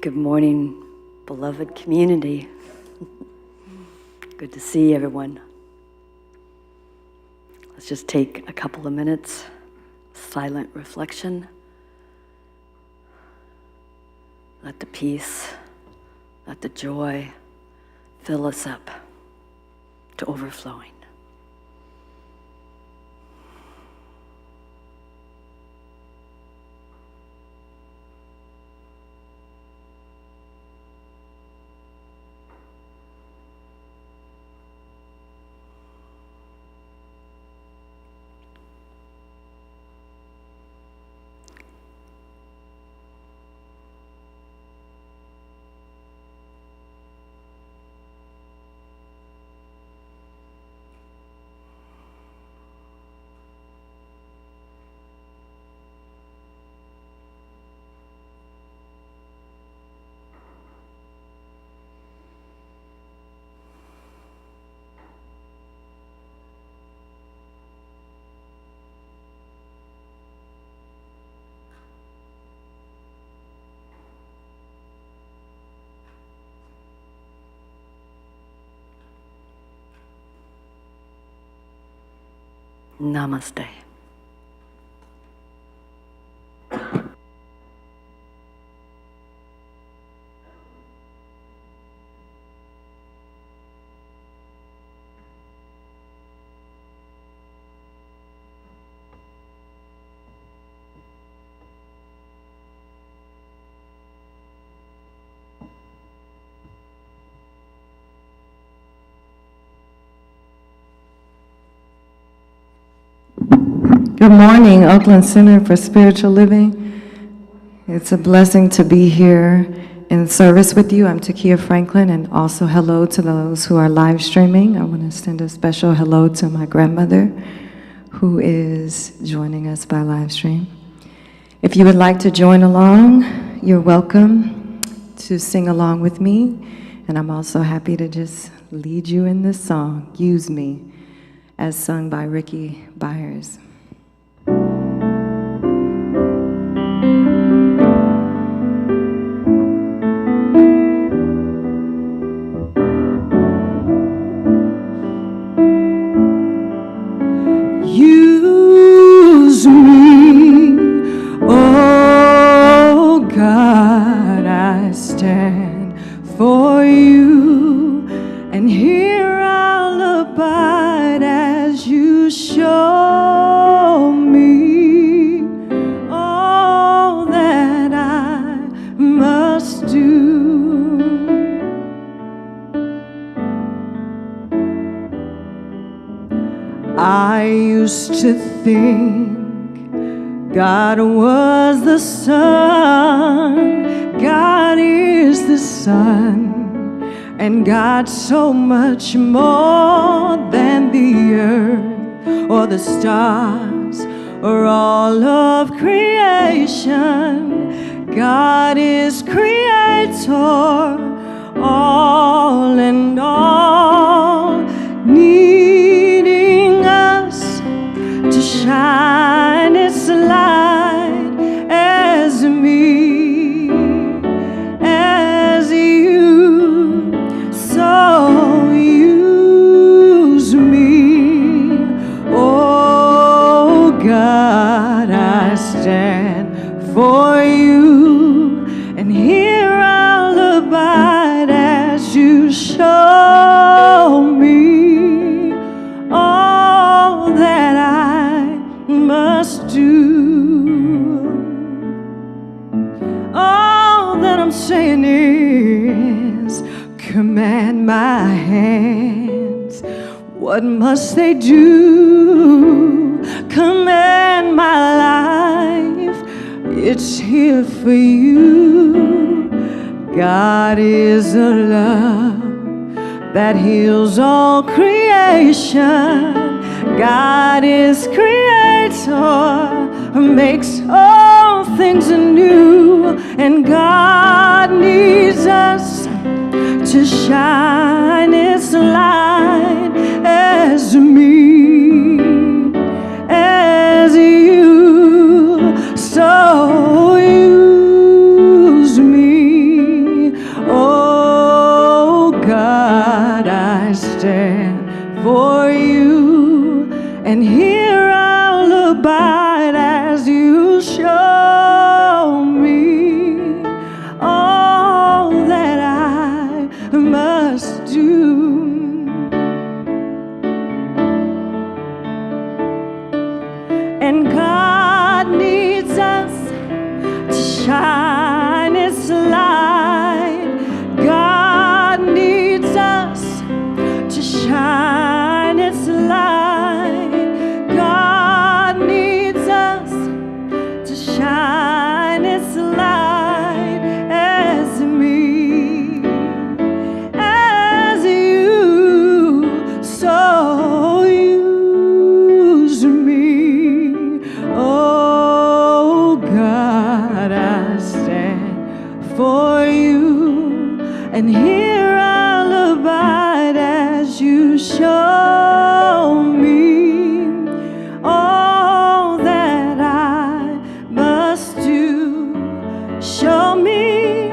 Good morning, beloved community. Good to see everyone. Let's just take a couple of minutes, silent reflection. Let the peace, let the joy fill us up to overflowing. Namaste. Good morning, Oakland Center for Spiritual Living. It's a blessing to be here in service with you. I'm Takia Franklin, and also hello to those who are live streaming. I want to send a special hello to my grandmother, who is joining us by live stream. If you would like to join along, you're welcome to sing along with me, and I'm also happy to just lead you in this song, Use Me, as sung by Ricky Byers. Use me, oh God, I stand for you, and here I'll abide as you show me all that I must do. I used to think God was the sun, God is the sun, and God's so much more than the earth or the stars or all of creation. God is creator, all and all, needing us to shine its light as me, as you. So use me, oh God, I stand for you, and here I'll abide as you show me all that I must do. All that I'm saying is, command my hands. What must they do? Command my life. It's here for you. God is a love that heals all creation. God is creator, makes all things anew, and God needs us to shine its light as me, as you. shine its light. God needs us to shine its light. God needs us to shine its light as me, as you, so use me. Oh God, I stand for you, and here I'll abide as you show me all that I must do. Show me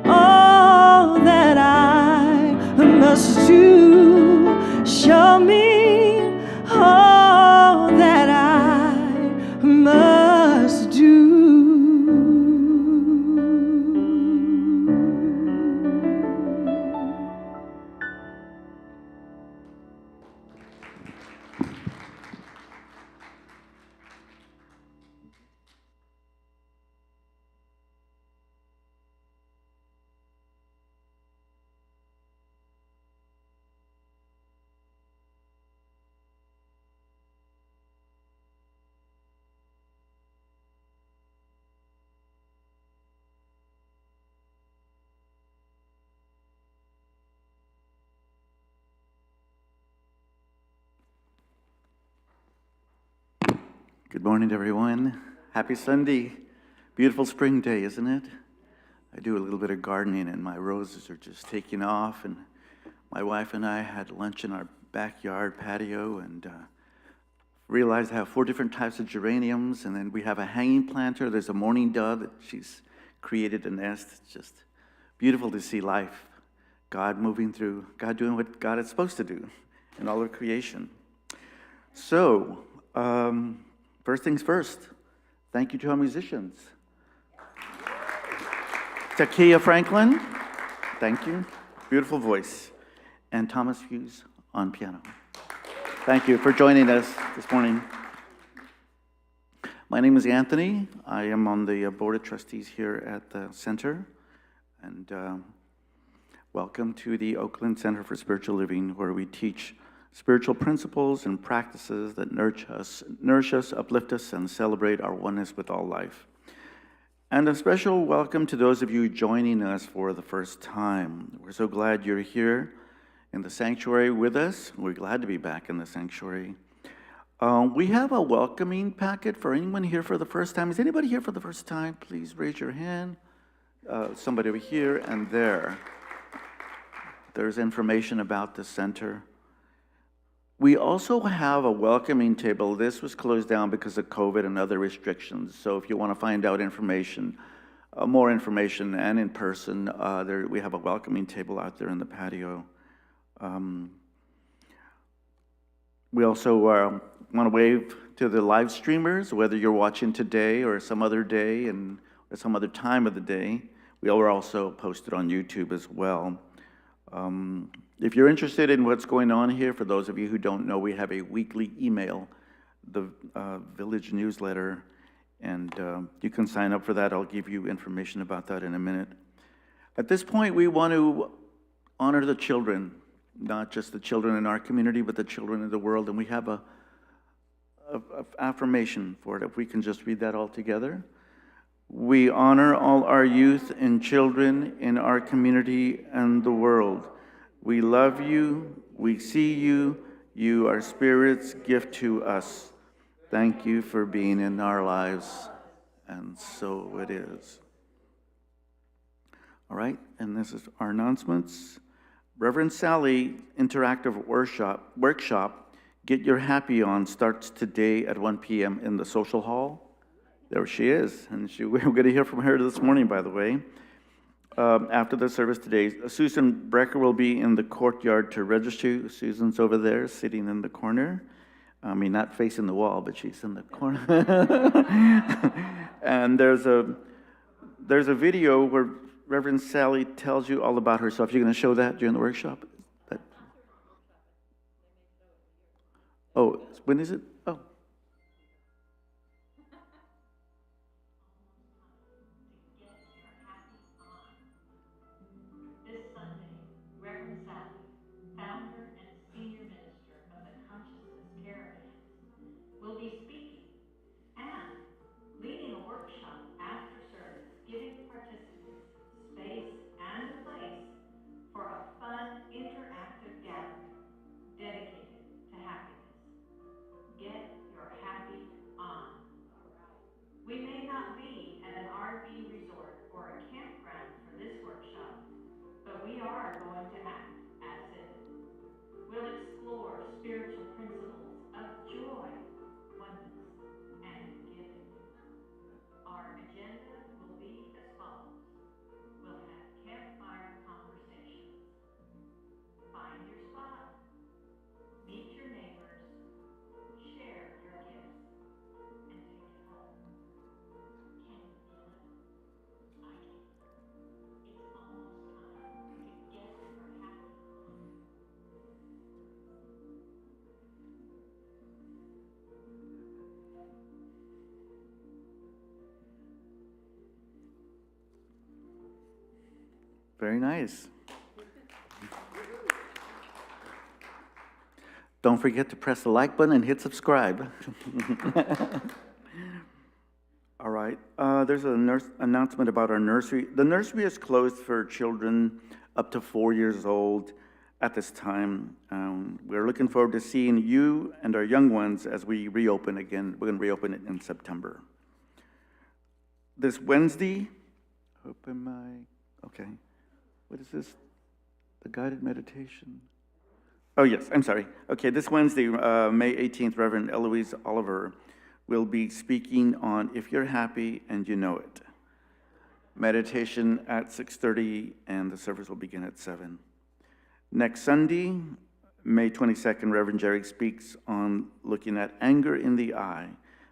all that I must do. Show me all that I must do. Good morning, everyone. Happy Sunday. Beautiful spring day, isn't it? I do a little bit of gardening, and my roses are just taking off. And my wife and I had lunch in our backyard patio, and realized I have 4 different types of geraniums, and then we have a hanging planter. There's a mourning dove that she's created a nest. It's just beautiful to see life. God moving through, God doing what God is supposed to do in all of creation. So, first things first, thank you to our musicians. Takia Franklin, thank you, beautiful voice. And Thomas Hughes on piano. Thank you for joining us this morning. My name is Anthony. I am on the Board of Trustees here at the Center. And welcome to the Oakland Center for Spiritual Living, where we teach spiritual principles and practices that nourish us, uplift us, and celebrate our oneness with all life. And a special welcome to those of you joining us for the first time. We're so glad you're here in the sanctuary with us. We're glad to be back in the sanctuary. We have a welcoming packet for anyone here for the first time. Is anybody here for the first time? Please raise your hand. Somebody over here and there. There's information about the center. We also have a welcoming table. This was closed down because of COVID and other restrictions. So if you want to find out information, more information and in person, we have a welcoming table out there in the patio. We also want to wave to the live streamers, whether you're watching today or some other day and or some other time of the day. We are also posted on YouTube as well. If you're interested in what's going on here, for those of you who don't know, we have a weekly email, the Village newsletter, and you can sign up for that. I'll give you information about that in a minute. At this point, we want to honor the children, not just the children in our community, but the children in the world, and we have a affirmation for it. If we can just read that all together. We honor all our youth and children in our community and the world. We love you, we see you, you are Spirit's gift to us. Thank you for being in our lives, and so it is. All right, and this is our announcements. Reverend Sally Interactive Workshop, Get Your Happy On, starts today at 1 p.m. in the social hall. There she is, and we're going to hear from her this morning, by the way. After the service today, Susan Brecker will be in the courtyard to register. Susan's over there, sitting in the corner. I mean, not facing the wall, but she's in the corner. And there's a video where Reverend Sally tells you all about herself. You're going to show that during the workshop? Oh, when is it? Oh. not be at an RV resort or a campground for this workshop, but we are going to act as if. We'll explore spiritual principles of joy, oneness, and giving. Our agenda will be as follows. We'll have campfire conversations. Find your spot. Meet your neighbors. Share your gifts. And take it home. Can you feel it? I can. It's almost time to get her happy. Very nice. Don't forget to press the like button and hit subscribe. All right. There's an announcement about our nursery. The nursery is closed for children up to 4 years old at this time. We're looking forward to seeing you and our young ones as we reopen again. We're going to reopen it in September. This Wednesday, okay. What is this? The guided meditation. Oh, yes, I'm sorry. Okay, this Wednesday, May 18th, Reverend Eloise Oliver will be speaking on If You're Happy and You Know It. Meditation at 6:30, and the service will begin at 7. Next Sunday, May 22nd, Reverend Jerry speaks on looking at anger in the eye.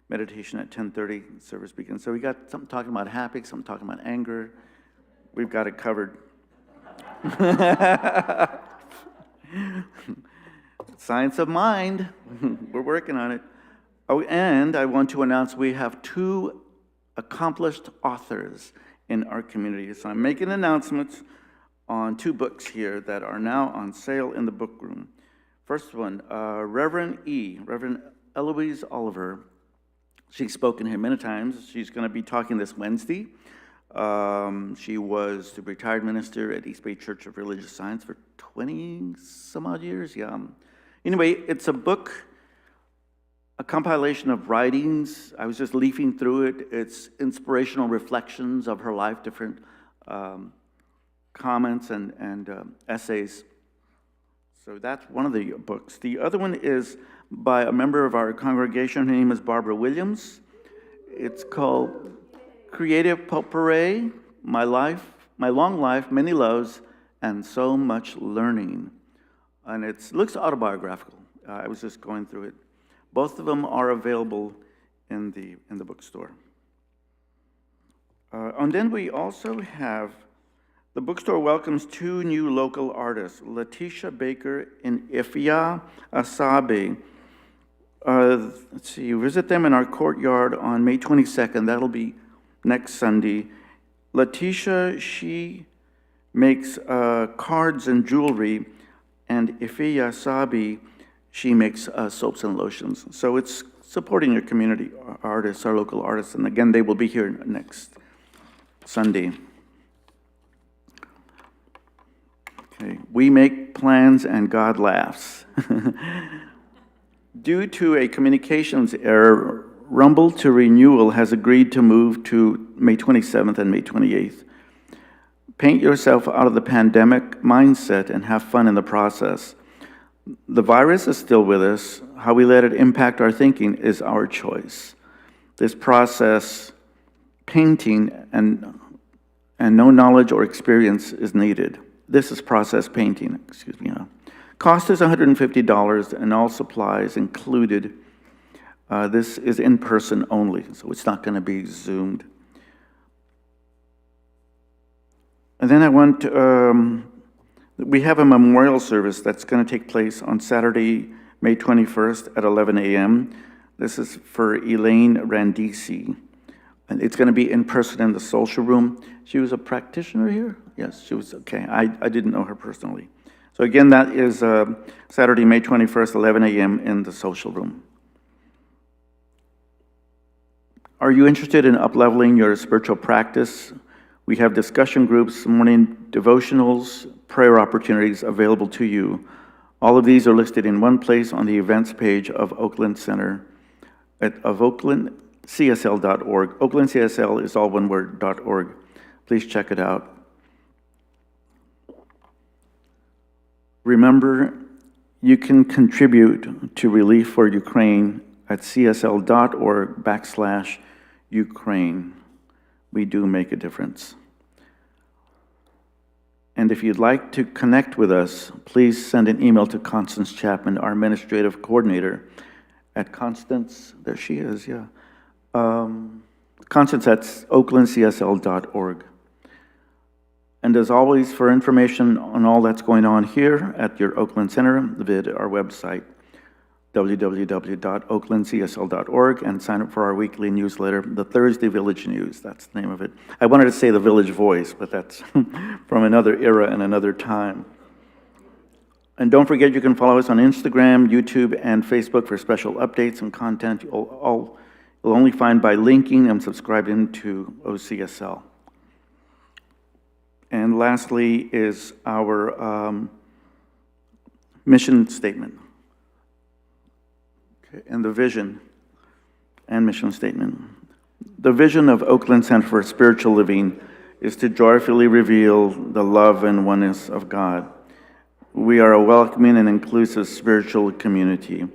Meditation at 10:30, service begins. So we got something talking about happy, something talking about anger. We've got it covered. Science of mind. We're working on it. Oh, and I want to announce we have 2 accomplished authors in our community. So I'm making announcements on 2 books here that are now on sale in the book room. First one, Reverend Eloise Oliver. She's spoken here many times. She's going to be talking this Wednesday. She was the retired minister at East Bay Church of Religious Science for 20 some odd years. Yeah. Anyway, it's a book, a compilation of writings. I was just leafing through it. It's inspirational reflections of her life, different comments and essays. So that's one of the books. The other one is by a member of our congregation. Her name is Barbara Williams. It's called Creative Potpourri, My Long Life, Many Loves, and So Much Learning. And it looks autobiographical. I was just going through it. Both of them are available in the bookstore. And then we also have, the bookstore welcomes 2 new local artists, Letitia Baker and Ifya Asabe. Let's see, visit them in our courtyard on May 22nd. That'll be next Sunday. Letitia, she makes cards and jewelry, and Ifya Asabe, she makes soaps and lotions. So it's supporting your community artists, our local artists. And again, they will be here next Sunday. Okay, we make plans and God laughs. Due to a communications error, Rumble to Renewal has agreed to move to May 27th and May 28th. Paint yourself out of the pandemic mindset and have fun in the process. The virus is still with us. How we let it impact our thinking is our choice. This process, painting, and no knowledge or experience is needed. This is process painting, excuse me. Cost is $150 and all supplies included. This is in person only, so it's not going to be Zoomed. And then we have a memorial service that's going to take place on Saturday, May 21st at 11 a.m. This is for Elaine Randisi. And it's going to be in person in the social room. She was a practitioner here? Yes, she was, okay. I didn't know her personally. So again, that is Saturday, May 21st, 11 a.m. in the social room. Are you interested in up-leveling your spiritual practice? We have discussion groups, morning devotionals, prayer opportunities available to you. All of these are listed in one place on the events page of Oakland Center, of Oakland oaklandcsl.org. Oakland CSL is all one word, .org. Please check it out. Remember, you can contribute to Relief for Ukraine at csl.org/Ukraine. We do make a difference. And if you'd like to connect with us, please send an email to Constance Chapman, our administrative coordinator, at Constance, there she is, yeah. Constance at oaklandcsl.org. And as always, for information on all that's going on here at your Oakland Center, visit our website, www.oaklandcsl.org, and sign up for our weekly newsletter, the Thursday Village News. That's the name of it. I wanted to say the Village Voice, but that's from another era and another time. And don't forget, you can follow us on Instagram, YouTube, and Facebook for special updates and content you'll only find by linking and subscribing to OCSL. And lastly is our mission statement. Okay, and the vision and mission statement. The vision of Oakland Center for Spiritual Living is to joyfully reveal the love and oneness of God. We are a welcoming and inclusive spiritual community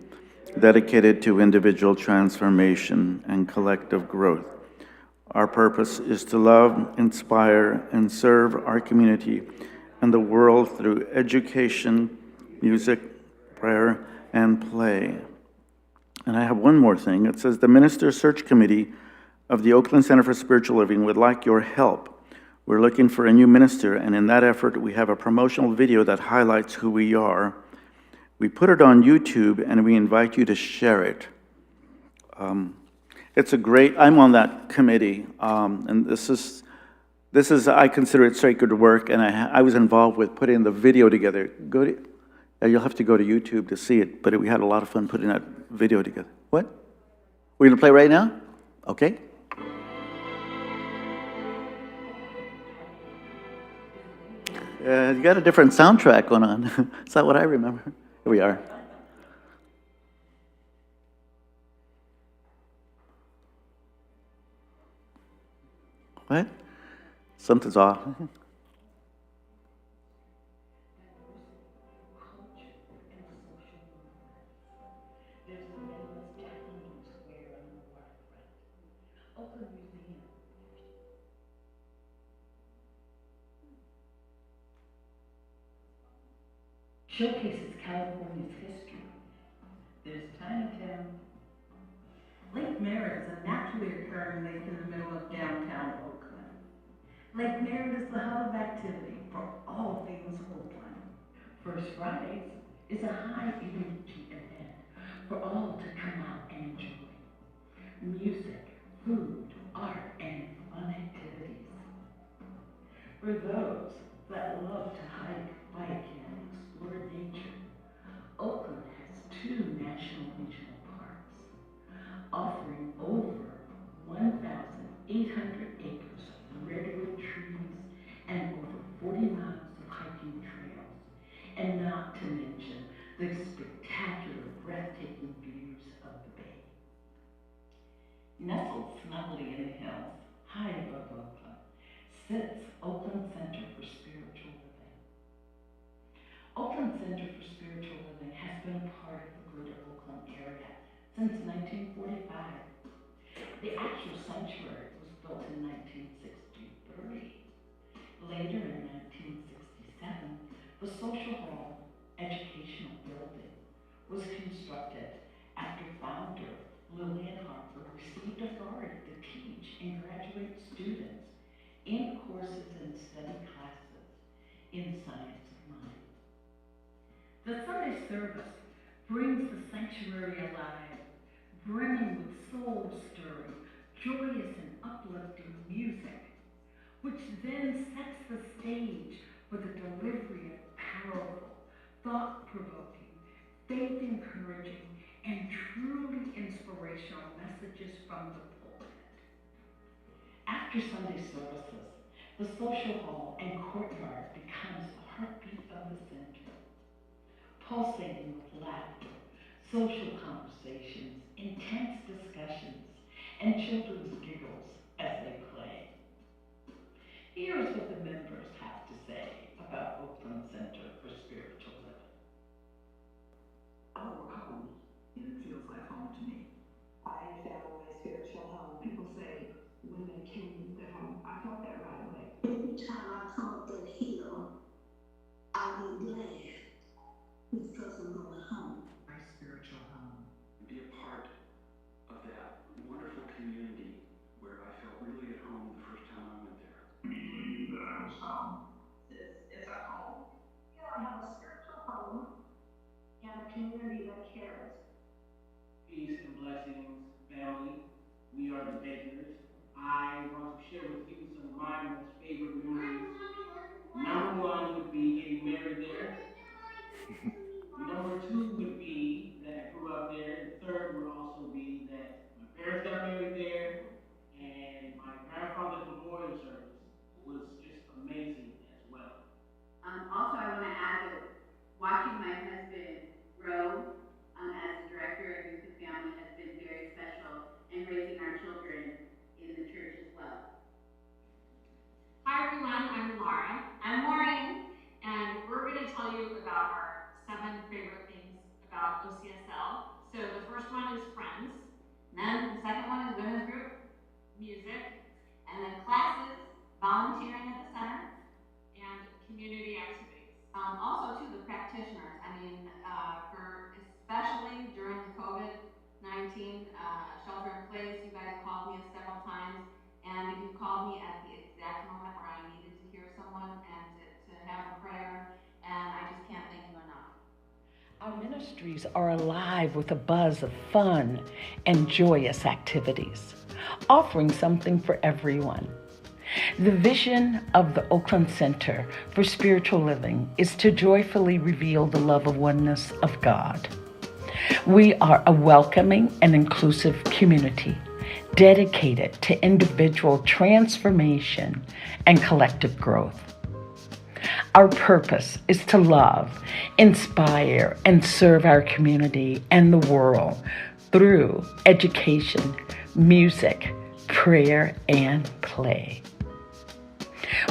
dedicated to individual transformation and collective growth. Our purpose is to love, inspire, and serve our community and the world through education, music, prayer, and play. And I have one more thing. It says the Minister Search Committee of the Oakland Center for Spiritual Living would like your help. We're looking for a new minister, and in that effort, we have a promotional video that highlights who we are. We put it on YouTube, and we invite you to share it. It's a great, I'm on that committee, and this is, I consider it sacred work, and I was involved with putting the video together. You'll have to go to YouTube to see it, but we had a lot of fun putting that video together. What? We're gonna play right now? Okay. You got a different soundtrack going on. Is that what I remember? Here we are. What? Something's off. Showcases California's history. There's Chinatown. Lake Merritt is a naturally occurring lake in the middle of downtown Oakland. Lake Merritt is the hub of activity for all things Oakland. First Fridays is a high-energy event for all to come out and enjoy. Music, food, art, and fun activities. For those that love to hike, bike, and explore nature, Oakland has 2 national regional parks, offering over 1,800 acres of redwood trees and over 40 miles of hiking trails, and not to mention the spectacular, breathtaking views of the bay. Nestled snugly in the hills, high above Oakland, sits Oakland Center for Spiritual Living. Oakland Center for Spiritual Living has been a part of the greater Oakland area since 1945. The actual sanctuary was built in 1963. Later in 1967, the social hall educational building was constructed after founder Lillian Harper received authority to teach and graduate students in courses and study classes in science of mind. The Sunday service brings the sanctuary alive, brimming with soul-stirring, joyous and uplifting music, which then sets the stage for the delivery of powerful, thought-provoking, faith-encouraging, and truly inspirational messages from the pulpit. After Sunday services, the social hall and courtyard becomes the heartbeat of the center, pulsating with laughter, social conversations, intense discussions, and children's giggles as they play. Here's what the members have to say about Oakland Center for Spiritual Living. Oh, home. It feels like home to me. I found my spiritual home. People say, women can the home. I felt that right away. Every time I come up that hill, I get glad because I'm going home. My spiritual home. Be a part of that wonderful community where I felt really at home the first time I went there. Immediately that I was home. It's at home. You know, I have a spiritual home and a community that cares. Peace and blessings, family. We are the Bakers. I want to share with you some of my most favorite memories. Number one would be getting married there. Number two would be that I grew up there. And third would also be that my parents got married there. And my grandfather's memorial service was just amazing as well. Also, I want to add that watching my husband grow as a director of youth and family has been very special, and raising our children in the church as well. Hi everyone, I'm Laura. I'm Lauren, and we're going to tell you about our 7 favorite things about OCSL. So the first one is friends, and then the second one is women's group, music, and then classes, volunteering at the center, and community activities. Also too, the practitioners. I mean, for especially during the COVID-19 shelter in place, you guys called me several times, and you called me at the exact moment where I needed to hear someone and to have a prayer, and I just can't thank you enough. Our ministries are alive with a buzz of fun and joyous activities, offering something for everyone. The vision of the Oakland Center for Spiritual Living is to joyfully reveal the love of oneness of God. We are a welcoming and inclusive community dedicated to individual transformation and collective growth. Our purpose is to love, inspire, and serve our community and the world through education, music, prayer, and play.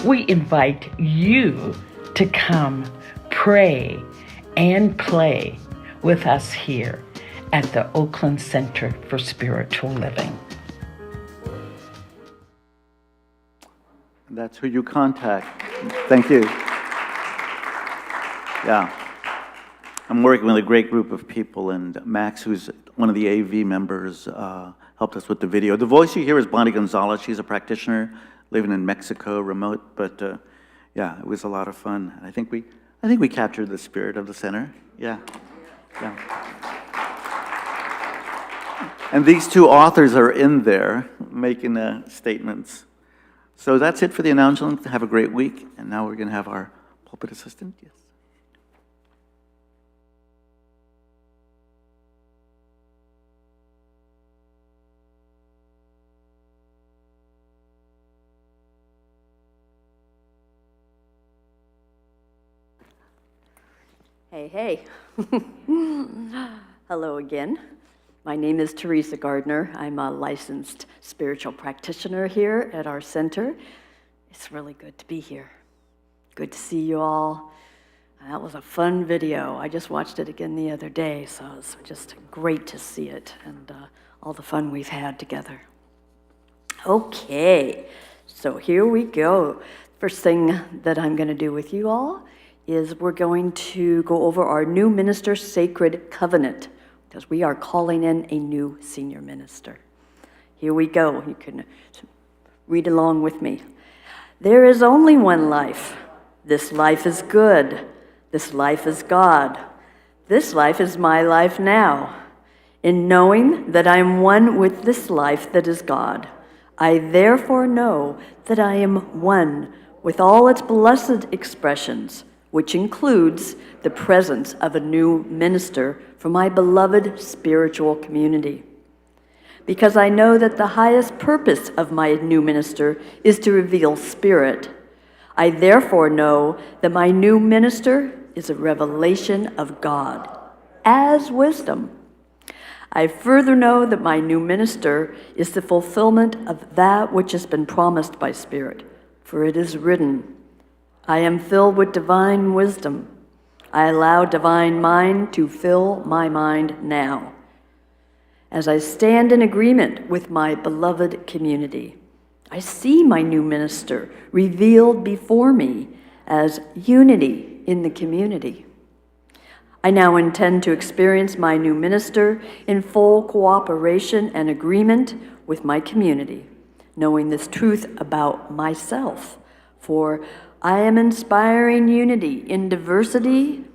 We invite you to come pray and play with us here at the Oakland Center for Spiritual Living. That's who you contact. Thank you. Yeah. I'm working with a great group of people, and Max, who's one of the AV members, helped us with the video. The voice you hear is Bonnie Gonzalez. She's a practitioner living in Mexico, remote, but yeah, it was a lot of fun. I think we captured the spirit of the center. Yeah. And these 2 authors are in there making statements. So that's it for the announcement. Have a great week. And now we're going to have our pulpit assistant. Yes. Hey. Hello again. My name is Teresa Gardner. I'm a licensed spiritual practitioner here at our center. It's really good to be here. Good to see you all. That was a fun video. I just watched it again the other day, so it's just great to see it and all the fun we've had together. Okay, so here we go. First thing that I'm going to do with you all is we're going to go over our new minister sacred covenant, because we are calling in a new senior minister. Here we go. You can read along with me. There is only one life. This life is good. This life is God. This life is my life now. In knowing that I am one with this life that is God, I therefore know that I am one with all its blessed expressions, which includes the presence of a new minister for my beloved spiritual community. Because I know that the highest purpose of my new minister is to reveal spirit, I therefore know that my new minister is a revelation of God as wisdom. I further know that my new minister is the fulfillment of that which has been promised by Spirit. For it is written, I am filled with divine wisdom. I allow divine mind to fill my mind now. As I stand in agreement with my beloved community, I see my new minister revealed before me as unity in the community. I now intend to experience my new minister in full cooperation and agreement with my community, knowing this truth about myself, for I am inspiring unity in diversity,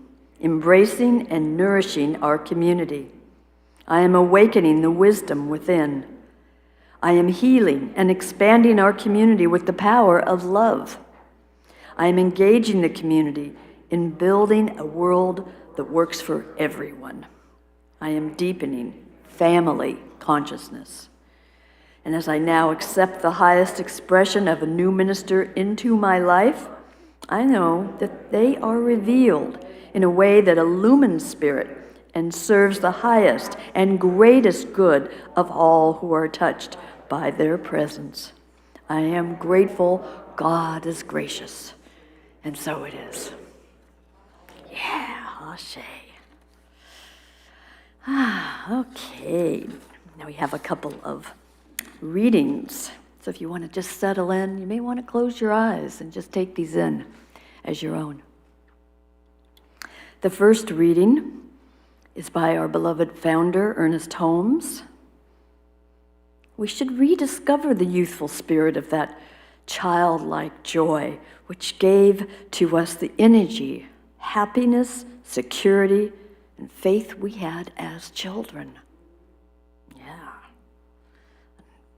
embracing and nourishing our community. I am awakening the wisdom within. I am healing and expanding our community with the power of love. I am engaging the community in building a world that works for everyone. I am deepening family consciousness. And as I now accept the highest expression of a new minister into my life, I know that they are revealed in a way that illumines spirit and serves the highest and greatest good of all who are touched by their presence. I am grateful God is gracious, and so it is. Yeah. Okay, now we have a couple of readings. So if you want to just settle in, you may want to close your eyes and just take these in as your own. The first reading is by our beloved founder, Ernest Holmes. We should rediscover the youthful spirit of that childlike joy which gave to us the energy, happiness, security, and faith we had as children. Yeah.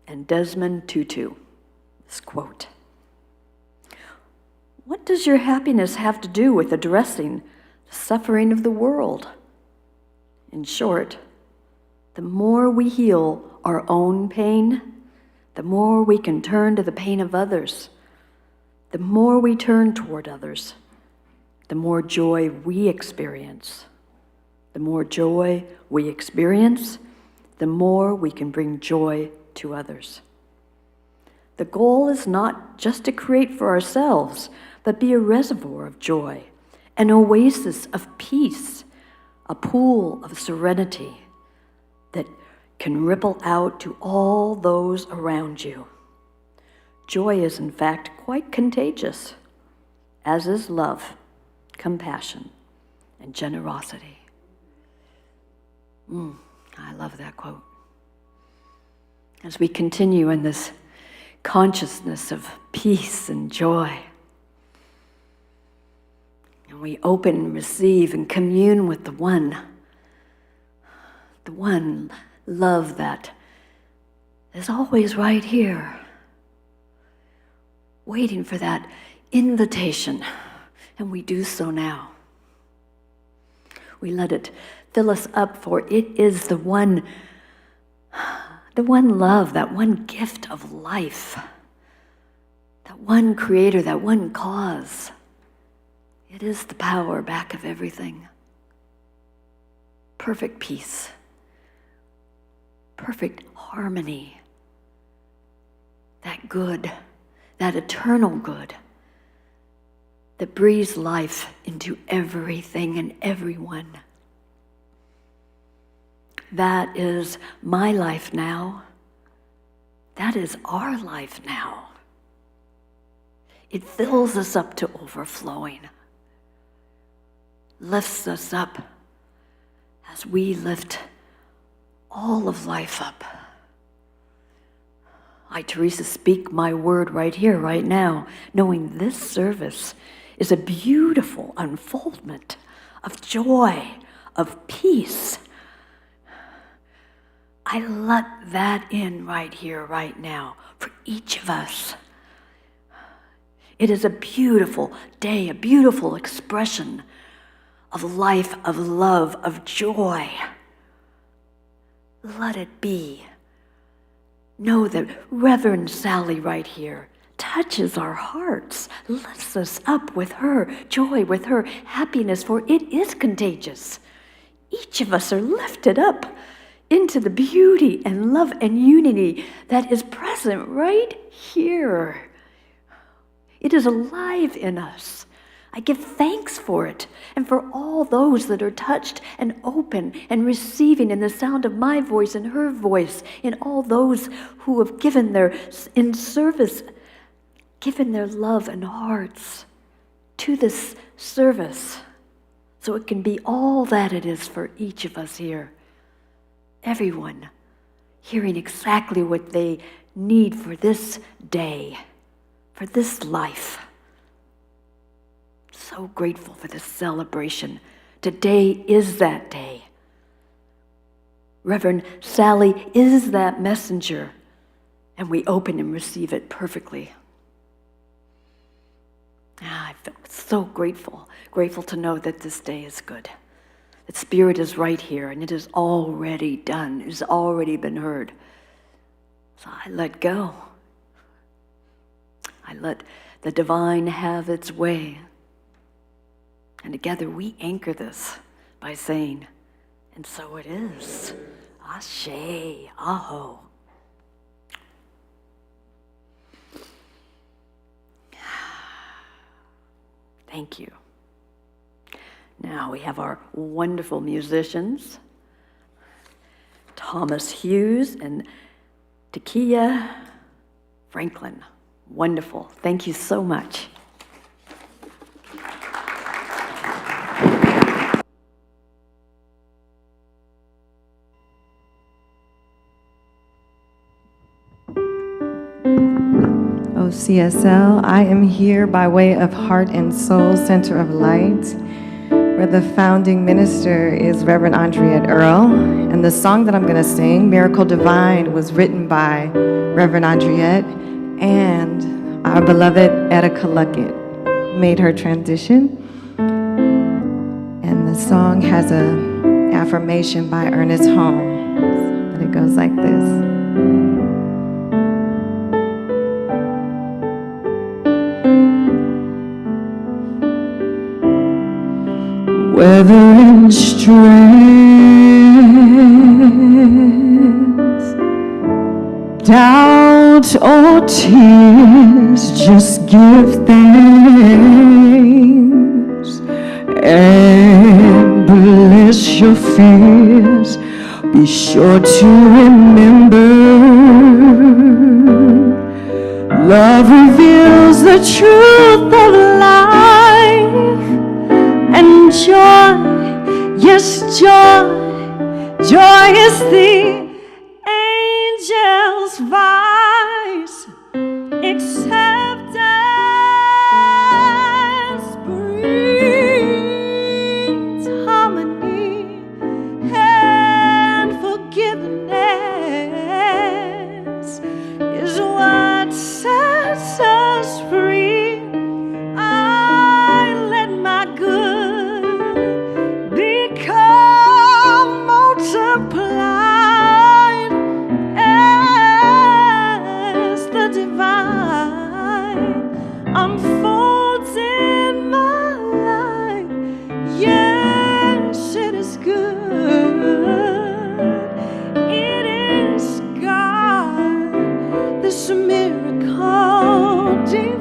And Desmond Tutu, this quote. What does your happiness have to do with addressing the suffering of the world? In short, the more we heal our own pain, the more we can turn to the pain of others. The more we turn toward others, the more joy we experience. The more joy we experience, the more we can bring joy to others. The goal is not just to create for ourselves, but be a reservoir of joy, an oasis of peace, a pool of serenity that can ripple out to all those around you. Joy is, in fact, quite contagious, as is love, compassion, and generosity. I love that quote. As we continue in this consciousness of peace and joy, and we open and receive and commune with the one love that is always right here, waiting for that invitation, and we do so now. We let it fill us up, for it is the one love, that one gift of life, that one creator, that one cause. It is the power back of everything. Perfect peace, perfect harmony, that good, that eternal good that breathes life into everything and everyone. That is my life now. That is our life now. It fills us up to overflowing, lifts us up as we lift all of life up. I, Teresa, speak my word right here, right now, knowing this service is a beautiful unfoldment of joy, of peace. I let that in right here, right now, for each of us. It is a beautiful day, a beautiful expression of life, of love, of joy. Let it be. Know that Reverend Sally right here touches our hearts, lifts us up with her joy, with her happiness, for it is contagious. Each of us are lifted up into the beauty and love and unity that is present right here. It is alive in us. I give thanks for it and for all those that are touched and open and receiving in the sound of my voice and her voice, in all those who have given in service, given their love and hearts to this service so it can be all that it is for each of us here. Everyone hearing exactly what they need for this day, for this life. So grateful for this celebration. Today is that day. Reverend Sally is that messenger, and we open and receive it perfectly. I feel so grateful to know that this day is good. That Spirit is right here, and it is already done. It has already been heard. So I let go. I let the divine have its way. And together we anchor this by saying, and so it is. Ashe, aho. Thank you. Now we have our wonderful musicians, Thomas Hughes and Takia Franklin. Wonderful. Thank you so much. CSL, I am here by way of Heart and Soul Center of Light, where the founding minister is Reverend Andriette Earl. And the song that I'm going to sing, Miracle Divine, was written by Reverend Andriette and our beloved Erica Luckett, made her transition. And the song has an affirmation by Ernest Holmes, but it goes like this. Whether in strength, doubt, or tears, just give thanks and bless your fears. Be sure to remember, love reveals the truth of life. And joy, yes, joy is the angel's voice. Acceptance brings harmony and forgiveness is what sets us free. Multiplied as the divine unfolds in my life. Yes, it is good. It is God, this miracle divine.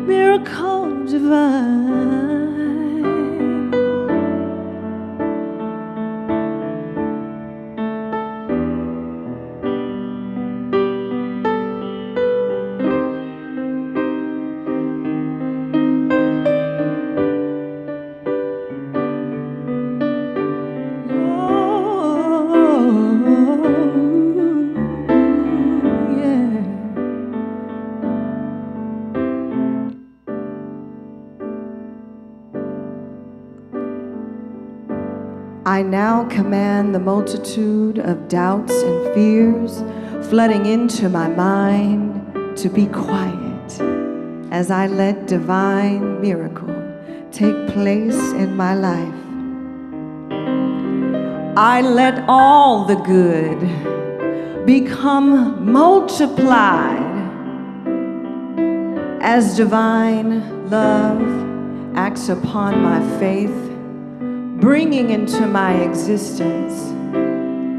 Miracle divine. I now command the multitude of doubts and fears flooding into my mind, to be quiet as I let divine miracle take place in my life. I let all the good become multiplied as divine love acts upon my faith, bringing into my existence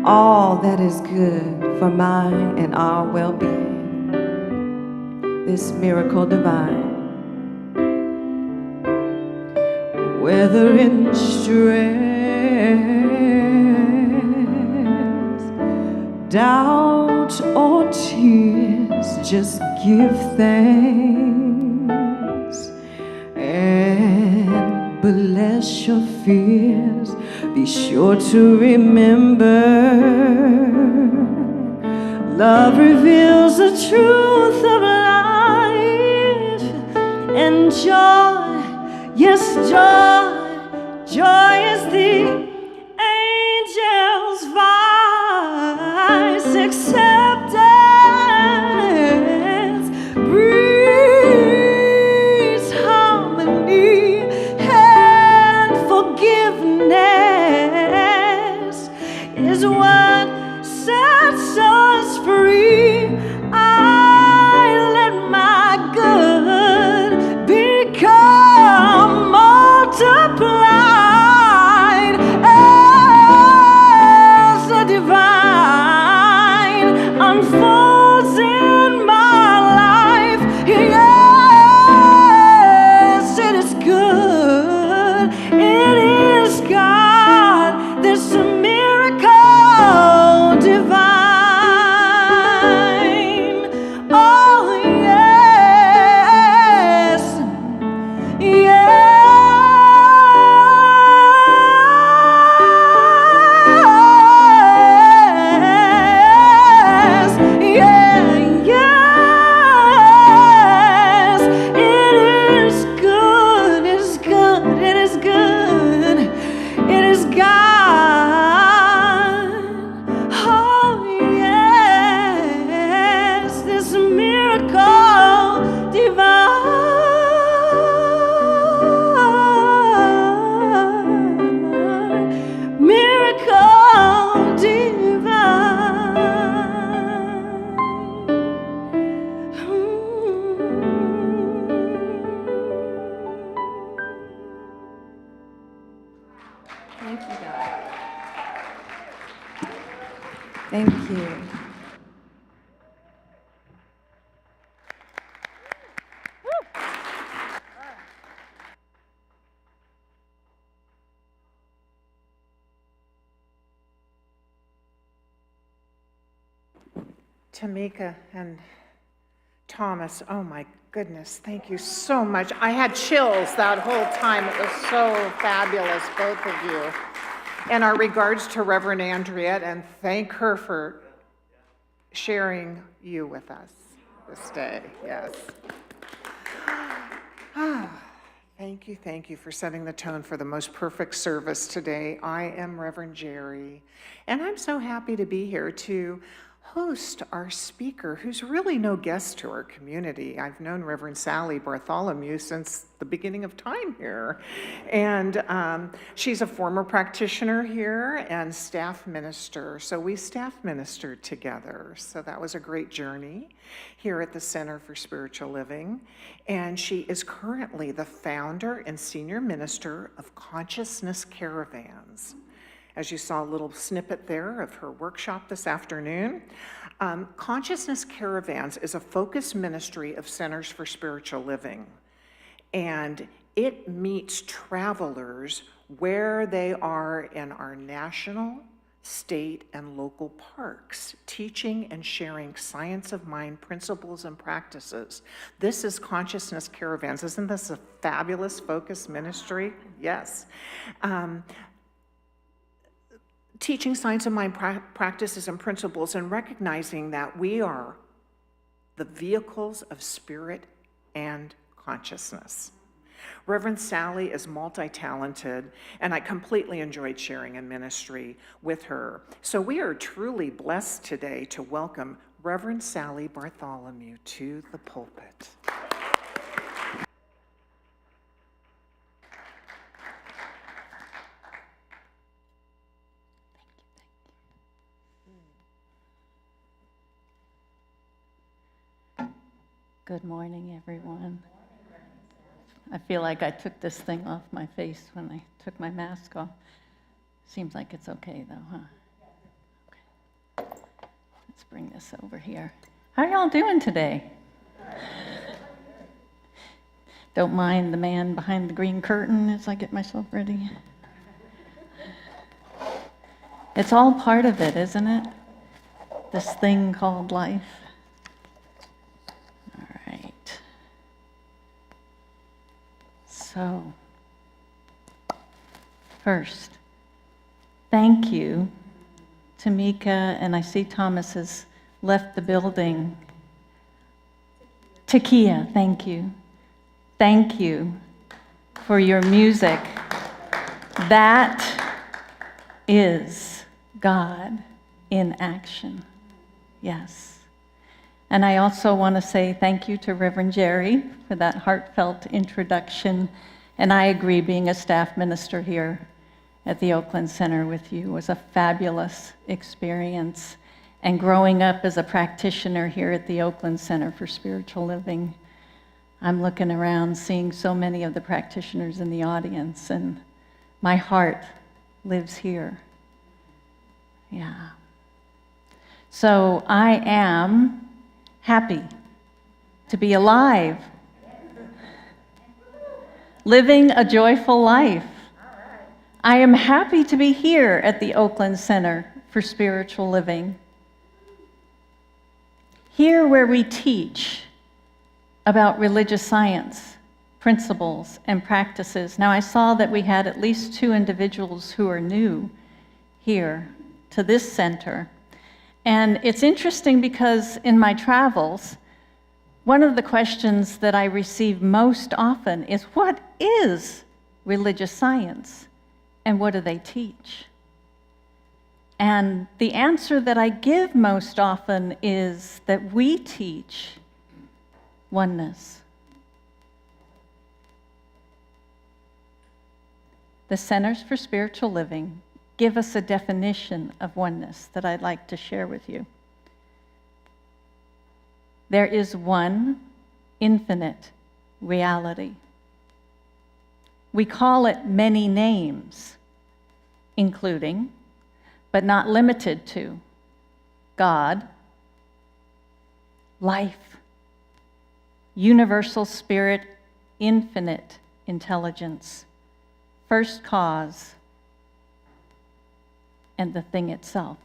all that is good for my and our well-being. This miracle divine, whether in stress, doubt, or tears, just give thanks and bless your fears. Be sure to remember, love reveals the truth of life, and joy, yes, joy is the angel's voice. Acceptance breeds harmony, and forgiveness is what sets us free. I let my good become multiplied as the divine unfolds in my life. Yes, it is good. It is God. This miracle divine. Oh, yes. Yes, yes, it is good, it is good, it is good, it is God. Oh yes, this miracle divine, miracle divine. Thank you, God. Thank you. Tamika and Thomas, oh my goodness, thank you so much. I had chills that whole time. It was so fabulous, both of you. And our regards to Reverend Andriette, and thank her for sharing you with us this day. Yes. Thank you for setting the tone for the most perfect service today. I am Reverend Jerry, and I'm so happy to be here to host our speaker, who's really no guest to our community. I've known Reverend Sally Bartholomew since the beginning of time here. And she's a former practitioner here and staff minister. So we staff ministered together. So that was a great journey here at the Center for Spiritual Living. And she is currently the founder and senior minister of Consciousness Caravans. As you saw a little snippet there of her workshop this afternoon. Consciousness Caravans is a focused ministry of Centers for Spiritual Living. And it meets travelers where they are in our national, state, and local parks, teaching and sharing science of mind principles and practices. This is Consciousness Caravans. Isn't this a fabulous focused ministry? Yes. Teaching science of mind practices and principles, and recognizing that we are the vehicles of spirit and consciousness. Reverend Sally is multi-talented, and I completely enjoyed sharing in ministry with her. So we are truly blessed today to welcome Reverend Sally Bartholomew to the pulpit. Good morning, everyone. I feel like I took this thing off my face when I took my mask off. Seems like it's okay, though, huh? Okay. Let's bring this over here. How are y'all doing today? Don't mind the man behind the green curtain as I get myself ready. It's all part of it, isn't it? This thing called life. So, first, thank you to Mika, and I see Thomas has left the building. Takia, thank you. Thank you for your music. That is God in action. Yes. And I also want to say thank you to Reverend Jerry for that heartfelt introduction. And I agree, being a staff minister here at the Oakland Center with you was a fabulous experience. And growing up as a practitioner here at the Oakland Center for Spiritual Living, I'm looking around seeing so many of the practitioners in the audience, and my heart lives here. Yeah. So I am happy to be alive, living a joyful life. I am happy to be here at the Oakland Center for Spiritual Living. Here where we teach about religious science, principles, and practices. Now I saw that we had at least 2 individuals who are new here to this center. And it's interesting because in my travels, one of the questions that I receive most often is, what is religious science and what do they teach? And the answer that I give most often is that we teach oneness. The Centers for Spiritual Living give us a definition of oneness that I'd like to share with you. There is one infinite reality. We call it many names, including, but not limited to, God, life, universal spirit, infinite intelligence, first cause, and the thing itself.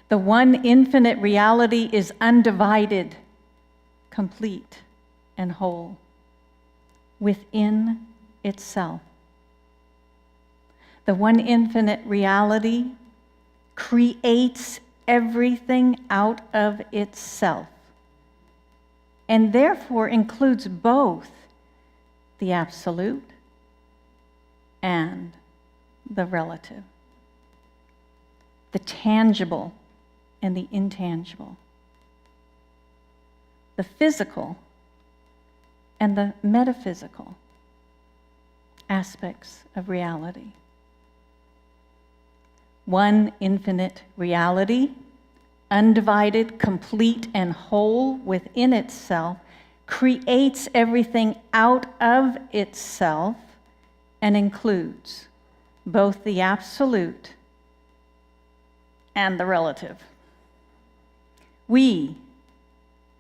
The one infinite reality is undivided, complete, and whole within itself. The one infinite reality creates everything out of itself, and therefore includes both the absolute and the relative, the tangible and the intangible, the physical and the metaphysical aspects of reality. One infinite reality, undivided, complete, and whole within itself, creates everything out of itself and includes both the absolute and the relative. We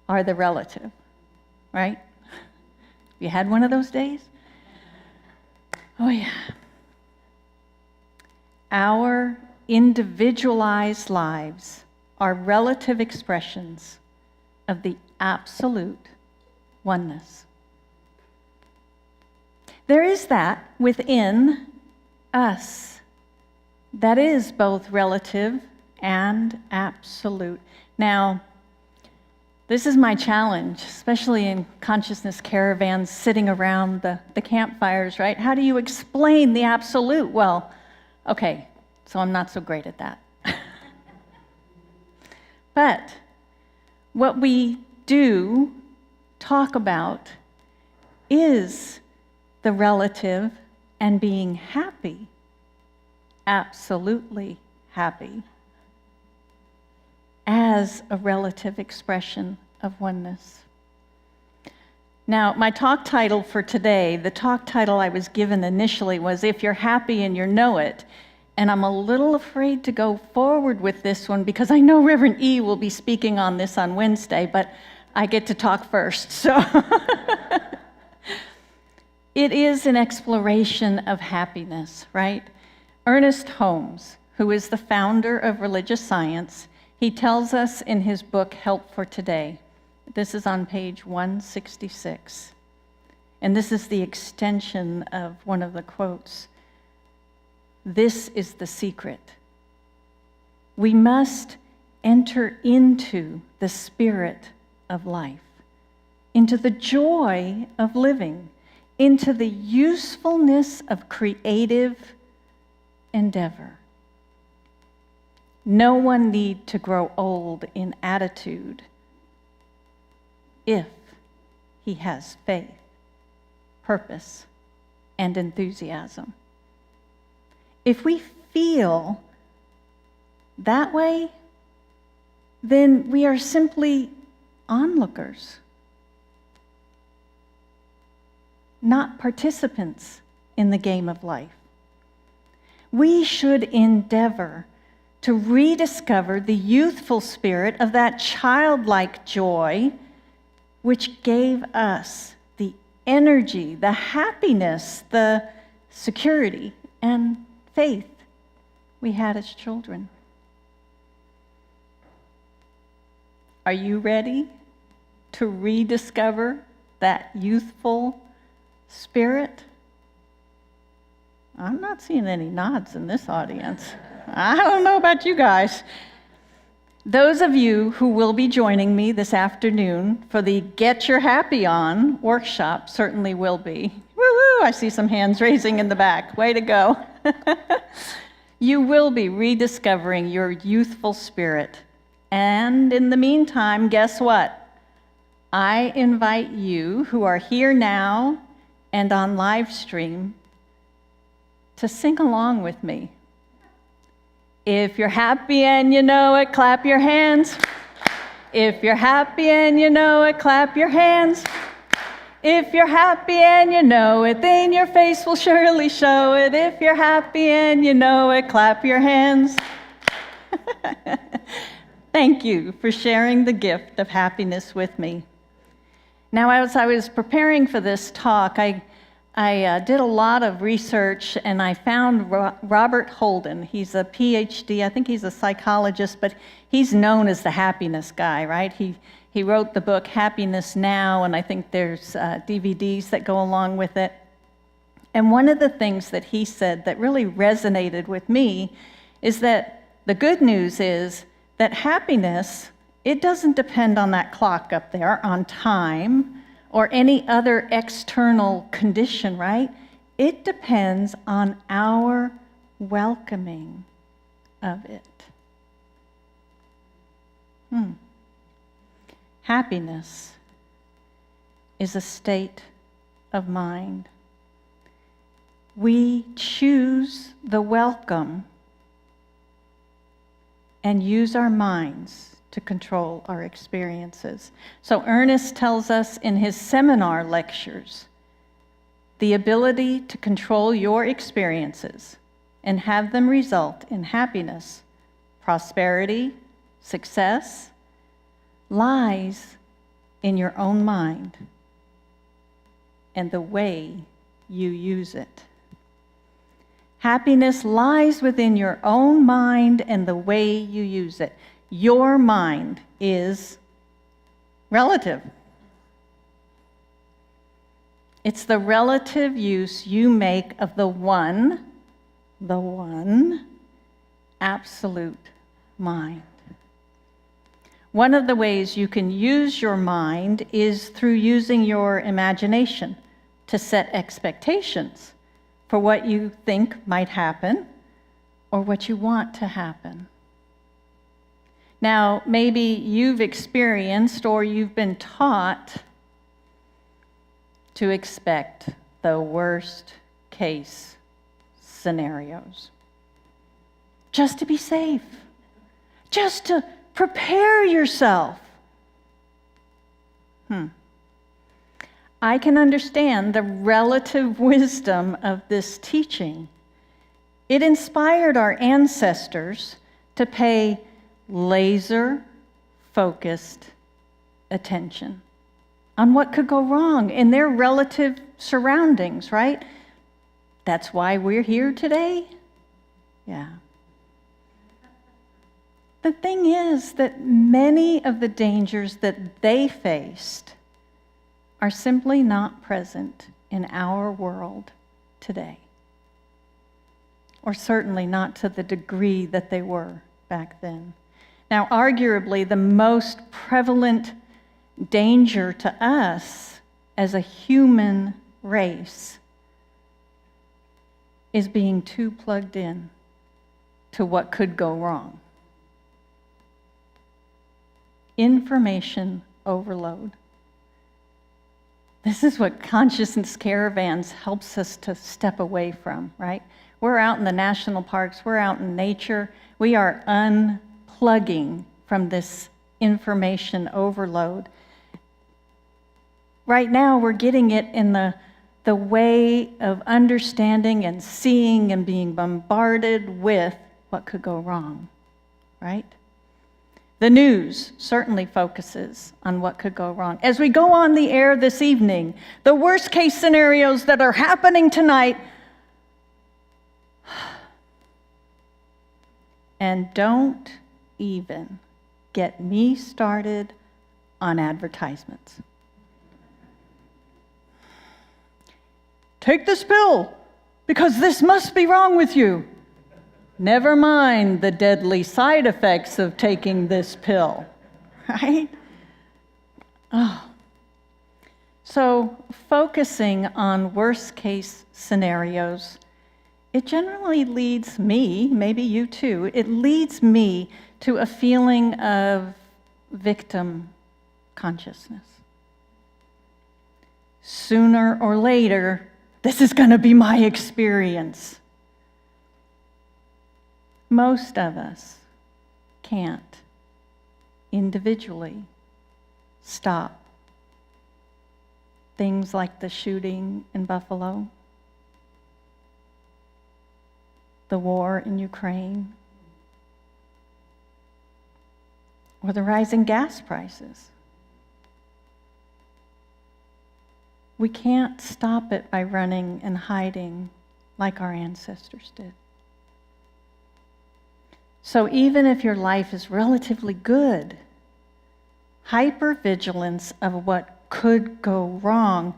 are the relative, right? You had one of those days? Oh, yeah. Our individualized lives are relative expressions of the absolute oneness. There is that within us that is both relative and absolute. Now, this is my challenge, especially in consciousness caravans sitting around the campfires, right? How do you explain the absolute? Well, okay, so I'm not so great at that. But what we do talk about is the relative and being happy, absolutely happy, as a relative expression of oneness. Now, my talk title for today, the talk title I was given initially was If You're Happy and You Know It. And I'm a little afraid to go forward with this one because I know Reverend E will be speaking on this on Wednesday, but I get to talk first. So it is an exploration of happiness, right? Ernest Holmes, who is the founder of religious science, he tells us in his book, Help for Today. This is on page 166. And this is the extension of one of the quotes. This is the secret. We must enter into the spirit of life, into the joy of living, into the usefulness of creative endeavor. No one need to grow old in attitude if he has faith, purpose, and enthusiasm. If we feel that way, then we are simply onlookers, not participants in the game of life. We should endeavor to rediscover the youthful spirit of that childlike joy which gave us the energy, the happiness, the security, and faith we had as children. Are you ready to rediscover that youthful spirit? I'm not seeing any nods in this audience. I don't know about you guys. Those of you who will be joining me this afternoon for the Get Your Happy On workshop certainly will be. Woo-woo, I see some hands raising in the back. Way to go. You will be rediscovering your youthful spirit. And in the meantime, guess what? I invite you who are here now and on live stream to sing along with me. If you're happy and you know it, clap your hands. If you're happy and you know it, clap your hands. If you're happy and you know it, then your face will surely show it. If you're happy and you know it, clap your hands. Thank you for sharing the gift of happiness with me. Now, as I was preparing for this talk, I did a lot of research, and I found Robert Holden. He's a PhD. I think he's a psychologist, but he's known as the happiness guy, right? He wrote the book Happiness Now, and I think there's DVDs that go along with it. And one of the things that he said that really resonated with me is that the good news is that happiness, it doesn't depend on that clock up there, on time, or any other external condition, right? It depends on our welcoming of it. Happiness is a state of mind. We choose the welcome and use our minds to control our experiences. So Ernest tells us in his seminar lectures, the ability to control your experiences and have them result in happiness, prosperity, success, lies in your own mind and the way you use it. Happiness lies within your own mind and the way you use it. Your mind is relative. It's the relative use you make of the one absolute mind. One of the ways you can use your mind is through using your imagination to set expectations for what you think might happen or what you want to happen. Now, maybe you've experienced or you've been taught to expect the worst case scenarios. Just to be safe, just to prepare yourself. I can understand the relative wisdom of this teaching. It inspired our ancestors to pay laser-focused attention on what could go wrong in their relative surroundings, right? That's why we're here today? Yeah. The thing is that many of the dangers that they faced are simply not present in our world today, or certainly not to the degree that they were back then. Now, arguably, the most prevalent danger to us as a human race is being too plugged in to what could go wrong. Information overload. This is what Consciousness Caravans helps us to step away from, right? We're out in the national parks, we're out in nature, we are unplugging from this information overload. Right now, we're getting it in the way of understanding and seeing and being bombarded with what could go wrong, right? The news certainly focuses on what could go wrong. As we go on the air this evening, the worst case scenarios that are happening tonight, and don't even get me started on advertisements. Take this pill because this must be wrong with you. Never mind the deadly side effects of taking this pill, right? Oh. So focusing on worst case scenarios, it generally leads me, maybe you too, it leads me to a feeling of victim consciousness. Sooner or later, this is going to be my experience. Most of us can't individually stop things like the shooting in Buffalo, the war in Ukraine, or the rising gas prices. We can't stop it by running and hiding like our ancestors did. So even if your life is relatively good, hypervigilance of what could go wrong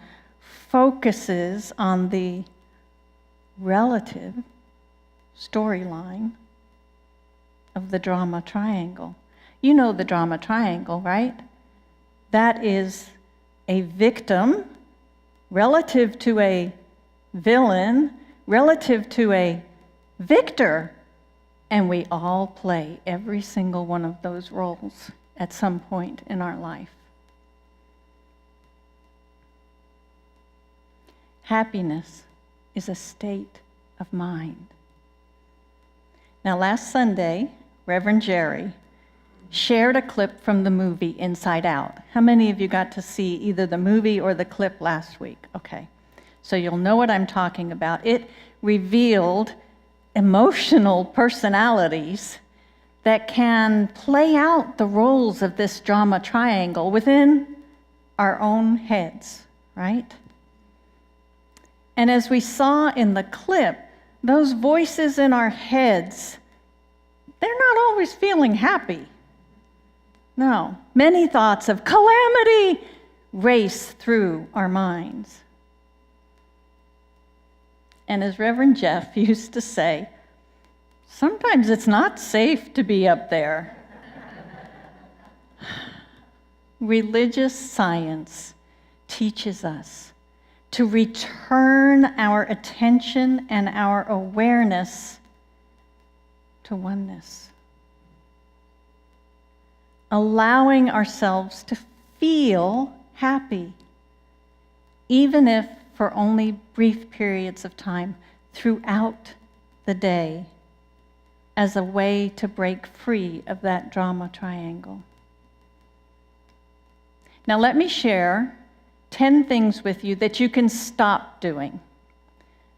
focuses on the relative storyline of the drama triangle. You know the drama triangle, right? That is a victim relative to a villain, relative to a victor. And we all play every single one of those roles at some point in our life. Happiness is a state of mind. Now, last Sunday, Reverend Jerry shared a clip from the movie Inside Out. How many of you got to see either the movie or the clip last week? Okay, so you'll know what I'm talking about. It revealed emotional personalities that can play out the roles of this drama triangle within our own heads, right? And as we saw in the clip, those voices in our heads, they're not always feeling happy. No, many thoughts of calamity race through our minds. And as Reverend Jeff used to say, sometimes it's not safe to be up there. Religious science teaches us to return our attention and our awareness to oneness. allowing ourselves to feel happy, even if for only brief periods of time throughout the day, as a way to break free of that drama triangle. Now let me share 10 things with you that you can stop doing.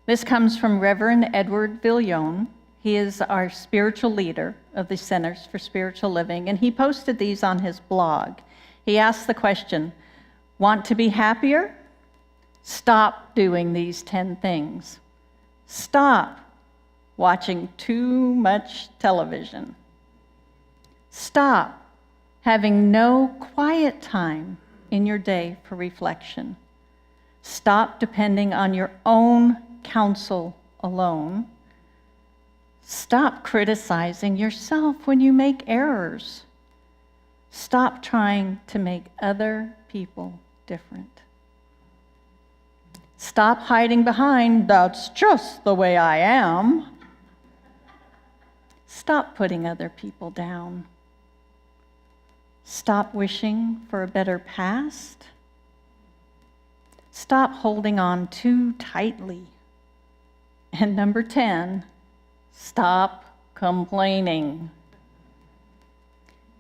This comes from Reverend Edward Villon. He is our spiritual leader of the Centers for Spiritual Living, and he posted these on his blog. He asked the question, want to be happier? Stop doing these 10 things. Stop watching too much television. Stop having no quiet time in your day for reflection. Stop depending on your own counsel alone. Stop criticizing yourself when you make errors. Stop trying to make other people different. Stop hiding behind, that's just the way I am. Stop putting other people down. Stop wishing for a better past. Stop holding on too tightly. And number 10, stop complaining.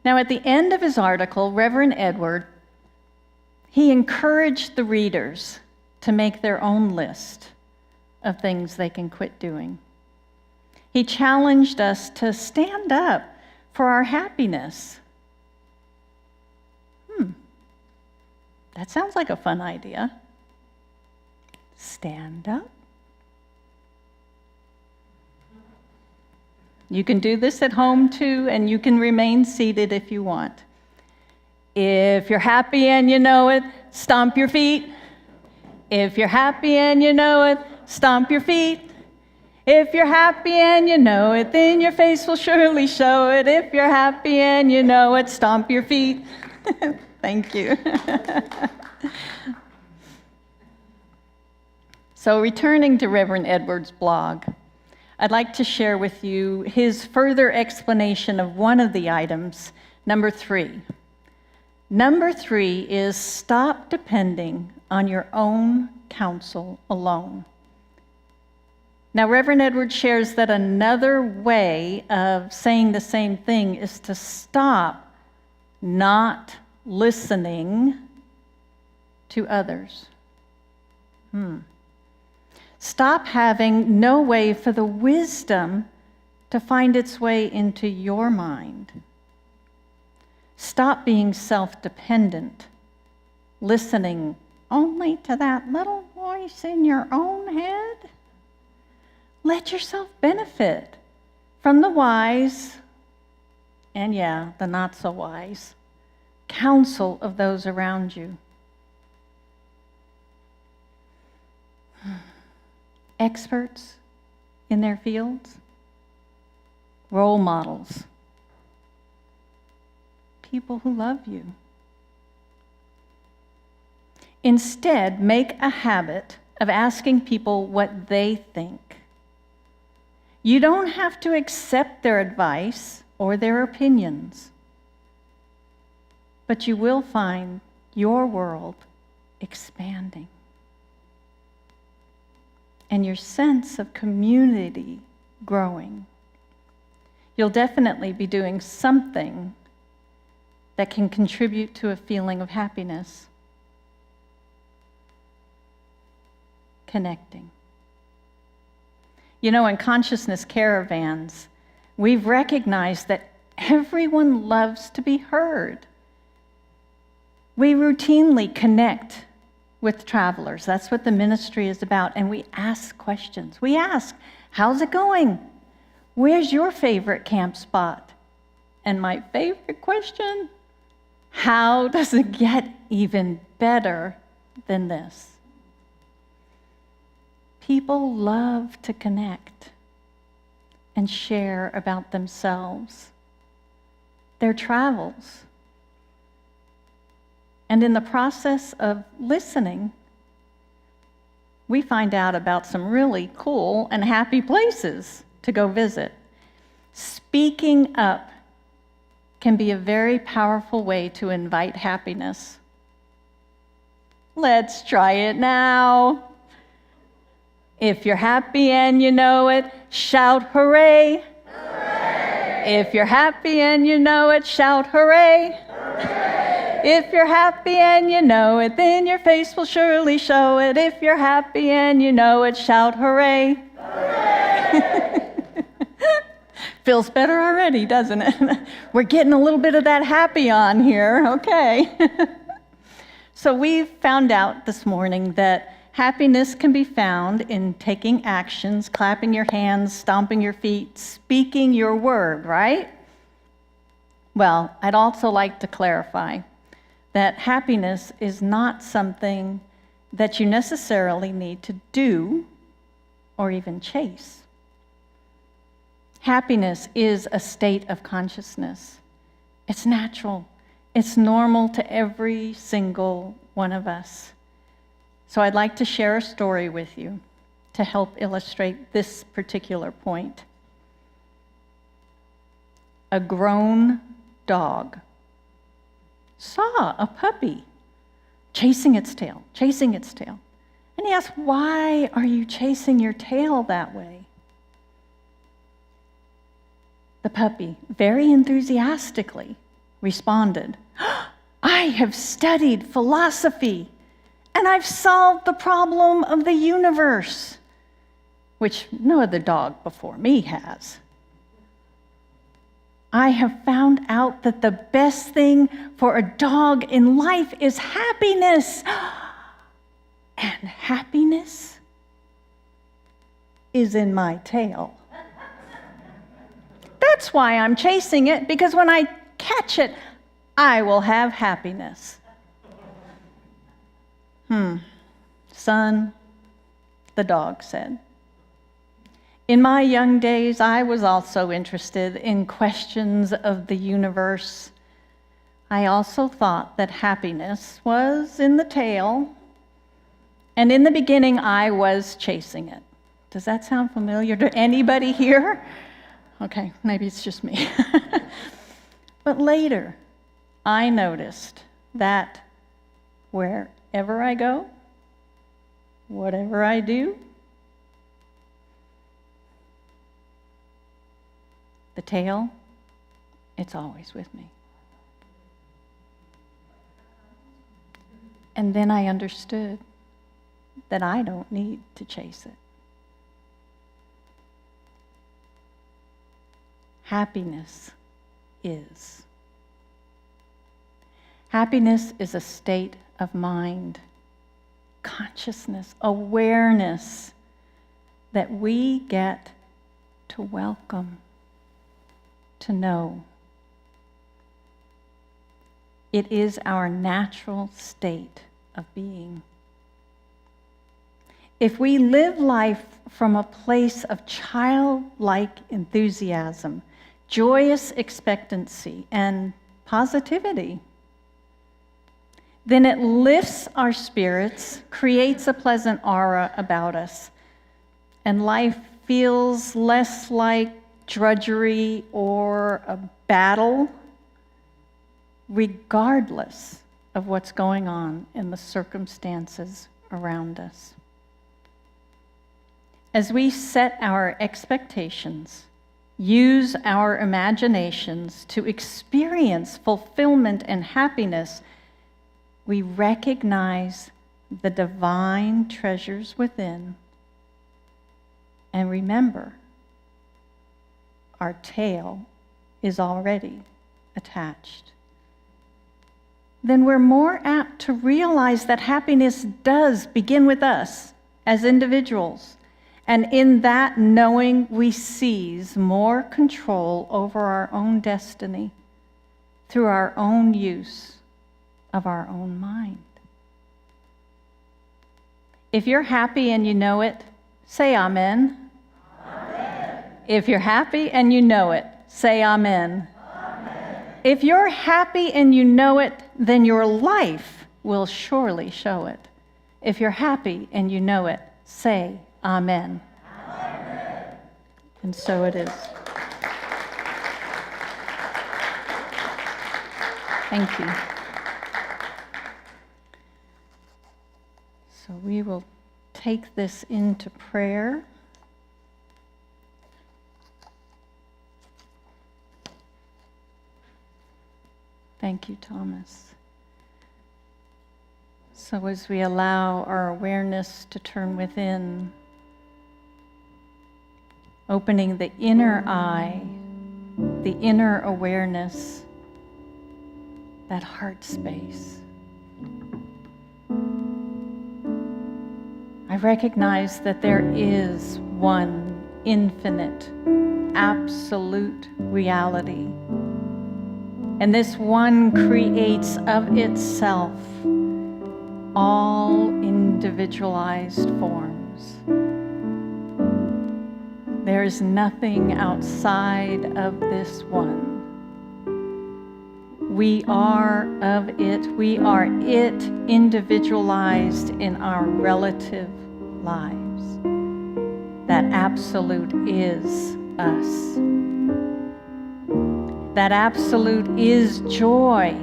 Now, at the end of his article, Reverend Edward, he encouraged the readers to make their own list of things they can quit doing. He challenged us to stand up for our happiness. That sounds like a fun idea. Stand up. You can do this at home too, and you can remain seated if you want. If you're happy and you know it, stomp your feet. If you're happy and you know it, stomp your feet. If you're happy and you know it, then your face will surely show it. If you're happy and you know it, stomp your feet. Thank you. So returning to Reverend Edward's blog, I'd like to share with you his further explanation of one of the items, number 3. Number 3 is stop depending on your own counsel alone. Now, Reverend Edward shares that another way of saying the same thing is to stop not listening to others. Stop having no way for the wisdom to find its way into your mind. Stop being self-dependent, listening only to that little voice in your own head. Let yourself benefit from the wise, and the not so wise, counsel of those around you. Experts in their fields, role models, people who love you. Instead, make a habit of asking people what they think. You don't have to accept their advice or their opinions, but you will find your world expanding and your sense of community growing. You'll definitely be doing something that can contribute to a feeling of happiness. Connecting. You know, in consciousness caravans, we've recognized that everyone loves to be heard. We routinely connect with travelers. That's what the ministry is about. And we ask questions. We ask, how's it going? Where's your favorite camp spot? And my favorite question, how does it get even better than this? People love to connect and share about themselves, their travels. And in the process of listening, we find out about some really cool and happy places to go visit. Speaking up can be a very powerful way to invite happiness. Let's try it now. If you're happy and you know it, shout hooray. Hooray! If you're happy and you know it, shout hooray. Hooray! If you're happy and you know it, then your face will surely show it. If you're happy and you know it, shout hooray. Hooray! Feels better already, doesn't it? We're getting a little bit of that happy on here, okay. So we found out this morning that happiness can be found in taking actions, clapping your hands, stomping your feet, speaking your word, right? Well, I'd also like to clarify that happiness is not something that you necessarily need to do or even chase. Happiness is a state of consciousness. It's natural. It's normal to every single one of us. So I'd like to share a story with you to help illustrate this particular point. A grown dog saw a puppy chasing its tail. And he asked, "Why are you chasing your tail that way?" The puppy, very enthusiastically, responded, "I have studied philosophy, and I've solved the problem of the universe," which no other dog before me has. "I have found out that the best thing for a dog in life is happiness. And happiness is in my tail. That's why I'm chasing it, because when I catch it, I will have happiness." "Son," the dog said, "in my young days, I was also interested in questions of the universe. I also thought that happiness was in the tail, and in the beginning, I was chasing it." Does that sound familiar to anybody here? Okay, maybe it's just me. But later, I noticed that wherever I go, whatever I do, the tail, it's always with me. And then I understood that I don't need to chase it. Happiness is. Happiness is a state of mind, consciousness, awareness that we get to welcome, to know. It is our natural state of being. If we live life from a place of childlike enthusiasm, joyous expectancy, and positivity, then it lifts our spirits, creates a pleasant aura about us, and life feels less like drudgery or a battle, regardless of what's going on in the circumstances around us. As we set our expectations, use our imaginations to experience fulfillment and happiness, we recognize the divine treasures within, and remember, our tail is already attached. Then we're more apt to realize that happiness does begin with us as individuals. And in that knowing, we seize more control over our own destiny through our own use of our own mind. If you're happy and you know it, say amen. Amen. If you're happy and you know it, say amen. Amen. If you're happy and you know it, then your life will surely show it. If you're happy and you know it, say amen. Amen. And so it is. Thank you. So we will take this into prayer. Thank you, Thomas. So as we allow our awareness to turn within, opening the inner eye, the inner awareness, that heart space. I recognize that there is one infinite, absolute reality. And this one creates of itself all individualized forms. There is nothing outside of this one. We are of it. We are it individualized in our relative lives. That absolute is us. That absolute is joy,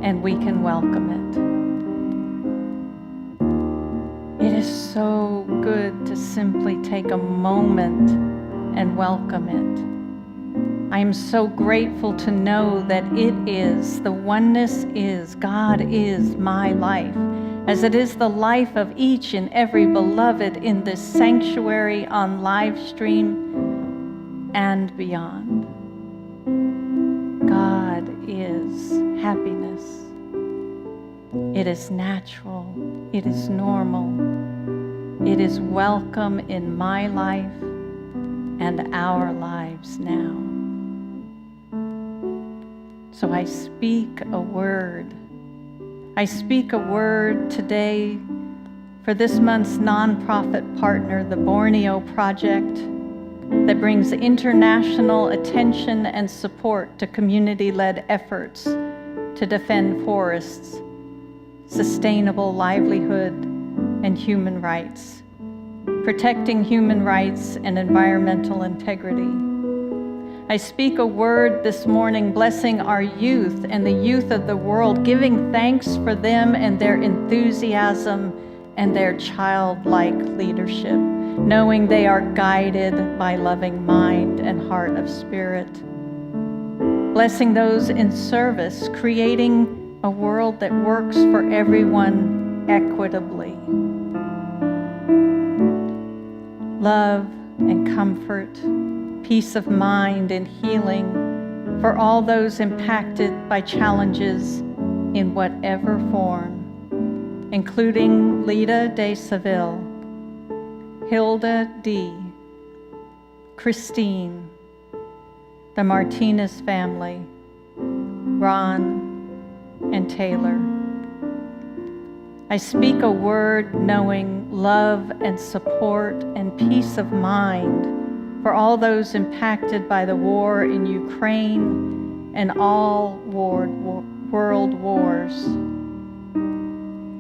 and we can welcome it. It is so good to simply take a moment and welcome it. I am so grateful to know that it is, the oneness is, God is my life, as it is the life of each and every beloved in this sanctuary on live stream and beyond. God is happiness. It is natural. It is normal. It is welcome in my life and our lives now. So I speak a word. I speak a word today for this month's nonprofit partner, the Borneo Project, that brings international attention and support to community-led efforts to defend forests, sustainable livelihood, and human rights, protecting human rights and environmental integrity. I speak a word this morning blessing our youth and the youth of the world, giving thanks for them and their enthusiasm and their childlike leadership, knowing they are guided by loving mind and heart of spirit. Blessing those in service, creating a world that works for everyone equitably. Love and comfort, peace of mind and healing for all those impacted by challenges in whatever form, including Lida de Seville, Hilda D., Christine, the Martinez family, Ron, and Taylor. I speak a word knowing love and support and peace of mind for all those impacted by the war in Ukraine and all world wars,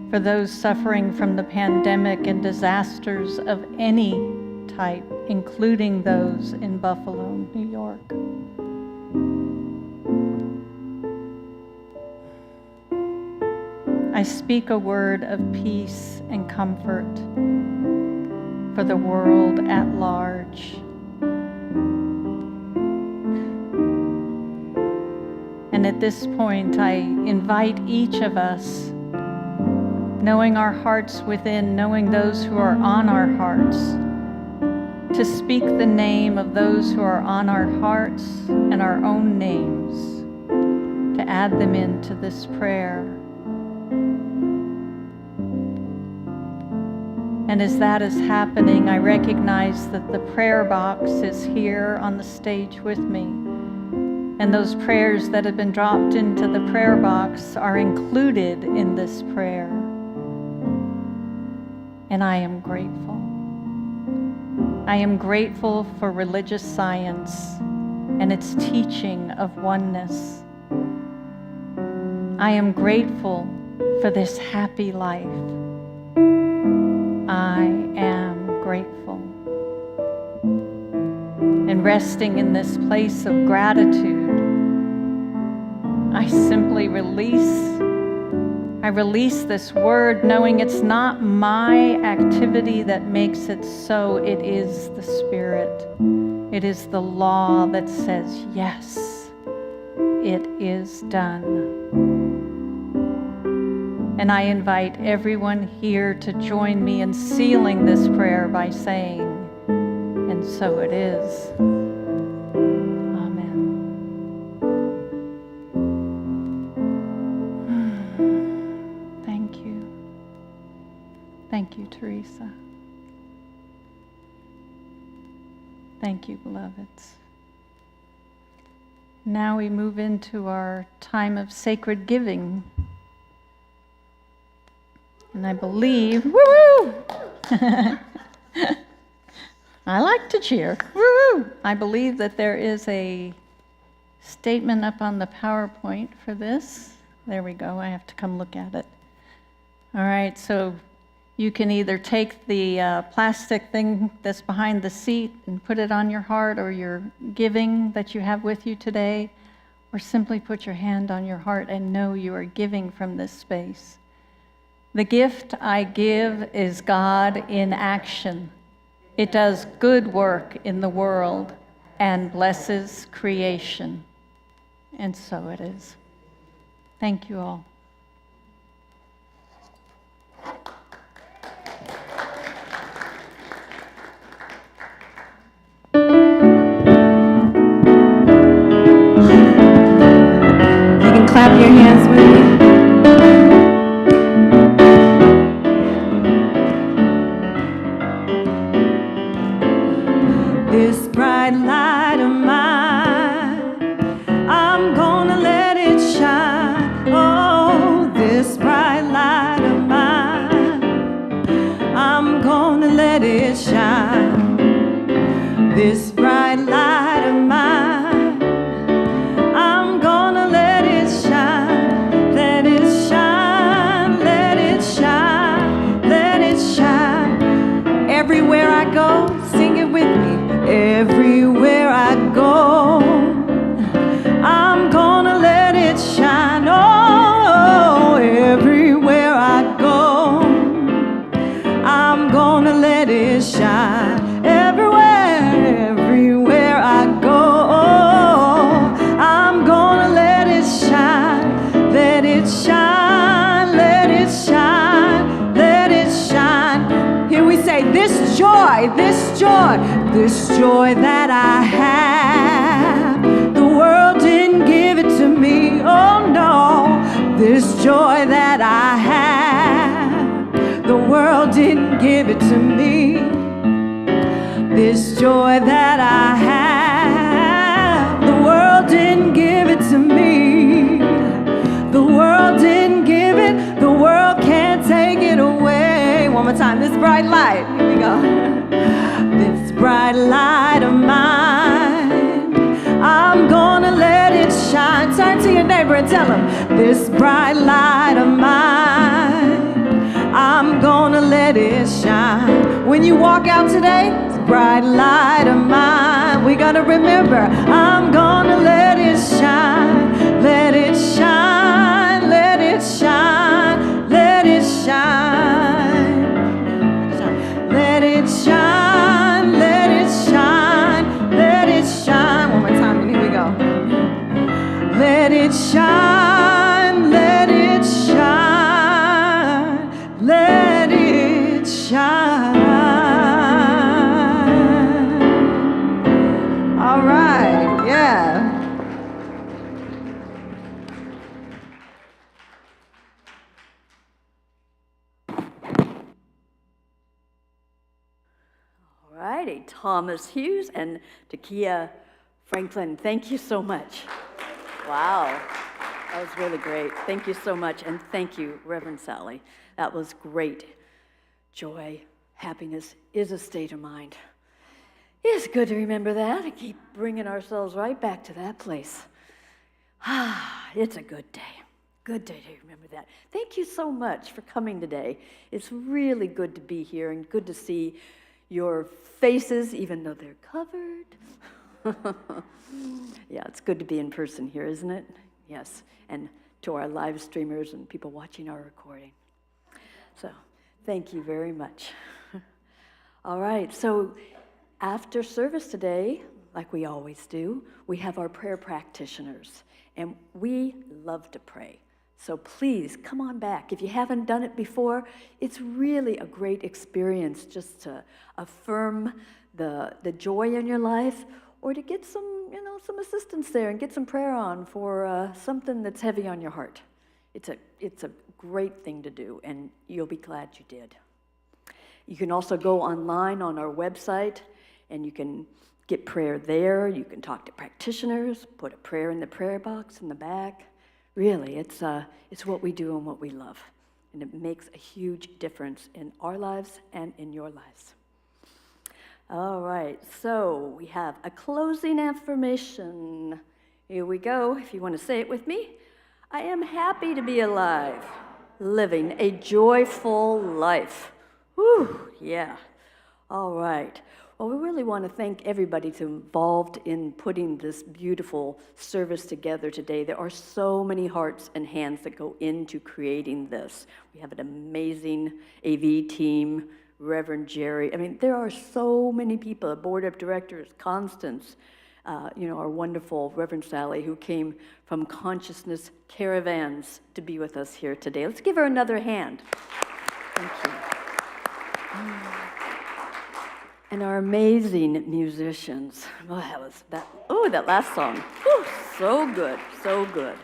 for those suffering from the pandemic and disasters of any type, including those in Buffalo, New York. I speak a word of peace and comfort for the world at large. And at this point, I invite each of us, knowing our hearts within, knowing those who are on our hearts, to speak the name of those who are on our hearts and our own names, to add them into this prayer. And as that is happening, I recognize that the prayer box is here on the stage with me. And those prayers that have been dropped into the prayer box are included in this prayer. And I am grateful. I am grateful for religious science and its teaching of oneness. I am grateful for this happy life. I am grateful. And resting in this place of gratitude, I simply release. I release this word knowing it's not my activity that makes it so. It is the Spirit. It is the law that says, yes, it is done. And I invite everyone here to join me in sealing this prayer by saying, and so it is. Amen. Thank you. Thank you, Teresa. Thank you, beloveds. Now we move into our time of sacred giving. And I believe, woo! I like to cheer, woo! I believe that there is a statement up on the PowerPoint for this. There we go, I have to come look at it. All right, so you can either take the plastic thing that's behind the seat and put it on your heart or your giving that you have with you today, or simply put your hand on your heart and know you are giving from this space. The gift I give is God in action. It does good work in the world and blesses creation. And so it is. Thank you all. You can clap your hands with me. This bright light of mine, I'm gonna let it shine. Oh, this bright light of mine, I'm gonna let it shine. This bright light of mine, I'm gonna let it shine. Let it shine, let it shine, let it shine. Everywhere I go, sing it with me. Everywhere I go, I'm gonna let it shine. Oh, everywhere I go, I'm gonna let it shine. Everywhere I go, I'm gonna let it shine. Let it shine, let it shine, let it shine. Here we say, this joy that I have, the world didn't give it to me. Oh no, this joy that I have, the world didn't give it to me. This joy that I have, the world didn't give it to me. The world didn't give it, the world can't take it away. One more time, this bright light, here we go. This bright light of mine, I'm gonna let it shine. Turn to your neighbor and tell him, this bright light of mine, I'm gonna let it shine. When you walk out today, this bright light of mine, we gotta remember, I'm gonna let it shine. Let it shine, let it shine, let it shine. Let it shine, let it shine, let it shine. One more time, and here we go. Let it shine, let it shine, let it shine. All right, yeah. All righty, Thomas Hughes and Takia Franklin, thank you so much. Wow, that was really great. Thank you so much, and thank you, Reverend Sally. That was great. Joy, happiness is a state of mind. It's good to remember that and keep bringing ourselves right back to that place. It's a good day. Good day to remember that. Thank you so much for coming today. It's really good to be here and good to see your faces, even though they're covered. Yeah, it's good to be in person here, isn't it? Yes, and to our live streamers and people watching our recording. So, thank you very much. All right, so after service today, like we always do, we have our prayer practitioners, and we love to pray. So please come on back. If you haven't done it before, it's really a great experience just to affirm the joy in your life, or to get some assistance there and get some prayer on for something that's heavy on your heart. It's a great thing to do, and you'll be glad you did. You can also go online on our website, and you can get prayer there. You can talk to practitioners, put a prayer in the prayer box in the back. Really, it's what we do and what we love, and it makes a huge difference in our lives and in your lives. All right, so we have a closing affirmation. Here we go, if you want to say it with me. I am happy to be alive, living a joyful life. Whew, yeah. All right. Well, we really want to thank everybody who's involved in putting this beautiful service together today. There are so many hearts and hands that go into creating this. We have an amazing AV team, Reverend Jerry. I mean, there are so many people, a board of directors, Constance, our wonderful Reverend Sally, who came from Consciousness Caravans to be with us here today. Let's give her another hand. Thank you. And our amazing musicians. Well, that last song. Whew, so good, so good.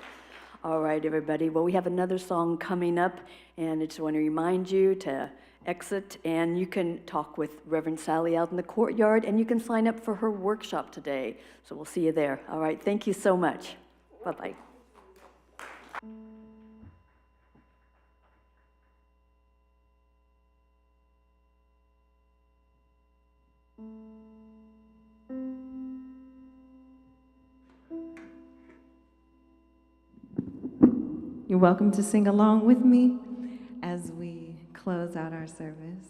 All right, everybody. Well, we have another song coming up, and I just want to remind you to exit, and you can talk with Reverend Sally out in the courtyard, and you can sign up for her workshop today. So we'll see you there. All right, thank you so much. Bye-bye. You're welcome to sing along with me as we close out our service.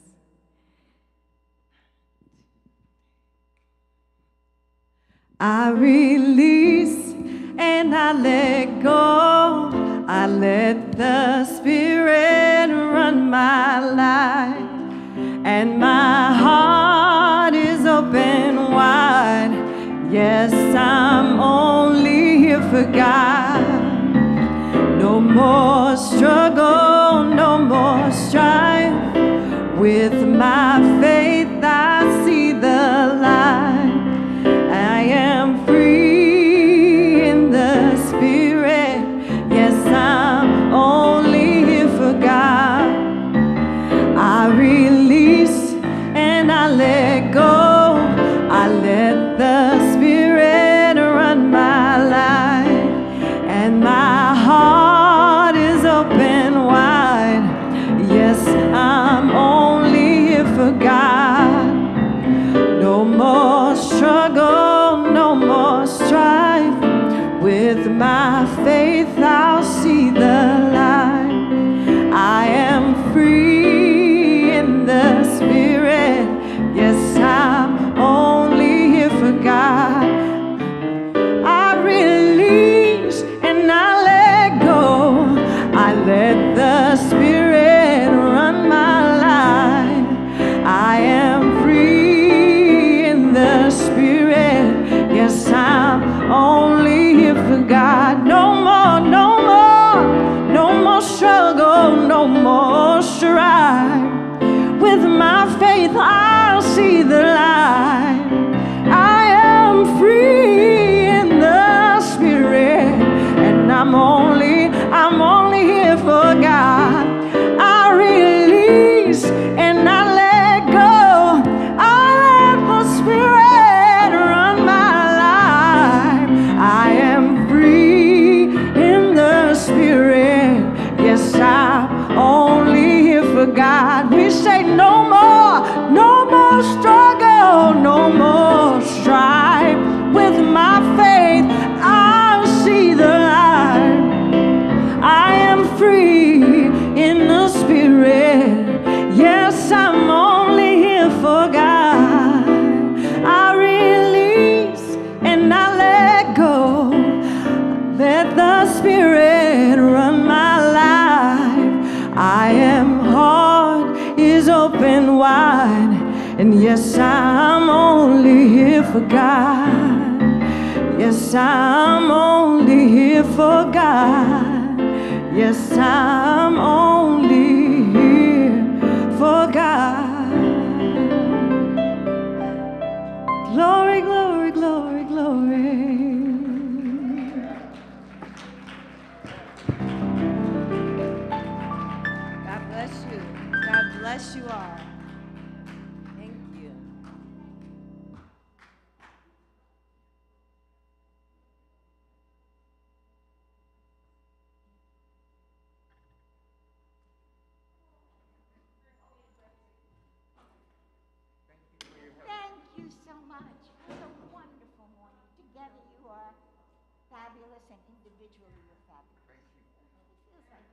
I release and I let go. I let the Spirit run my life, and my heart is open wide. Yes, I'm only here for God. No more struggle, no more strife. With my faith, I see the light. I am free in the Spirit. Yes, I'm only here for God. I release and I let go. I let the Spirit run my life, and my heart is open wide. Yes, I'm only here for God. No more struggle, no more strife. With my faith, I'll see the light. I am free in the Spirit. Yes, I Yes, I'm only here for God. Yes, I'm only here for God. Yes, I'm only here for God. Glory, glory, glory, glory. God bless you. God bless you all. Thank you. Thank you so much. What a wonderful morning. Together you are fabulous, and individually you're fabulous. It feels like,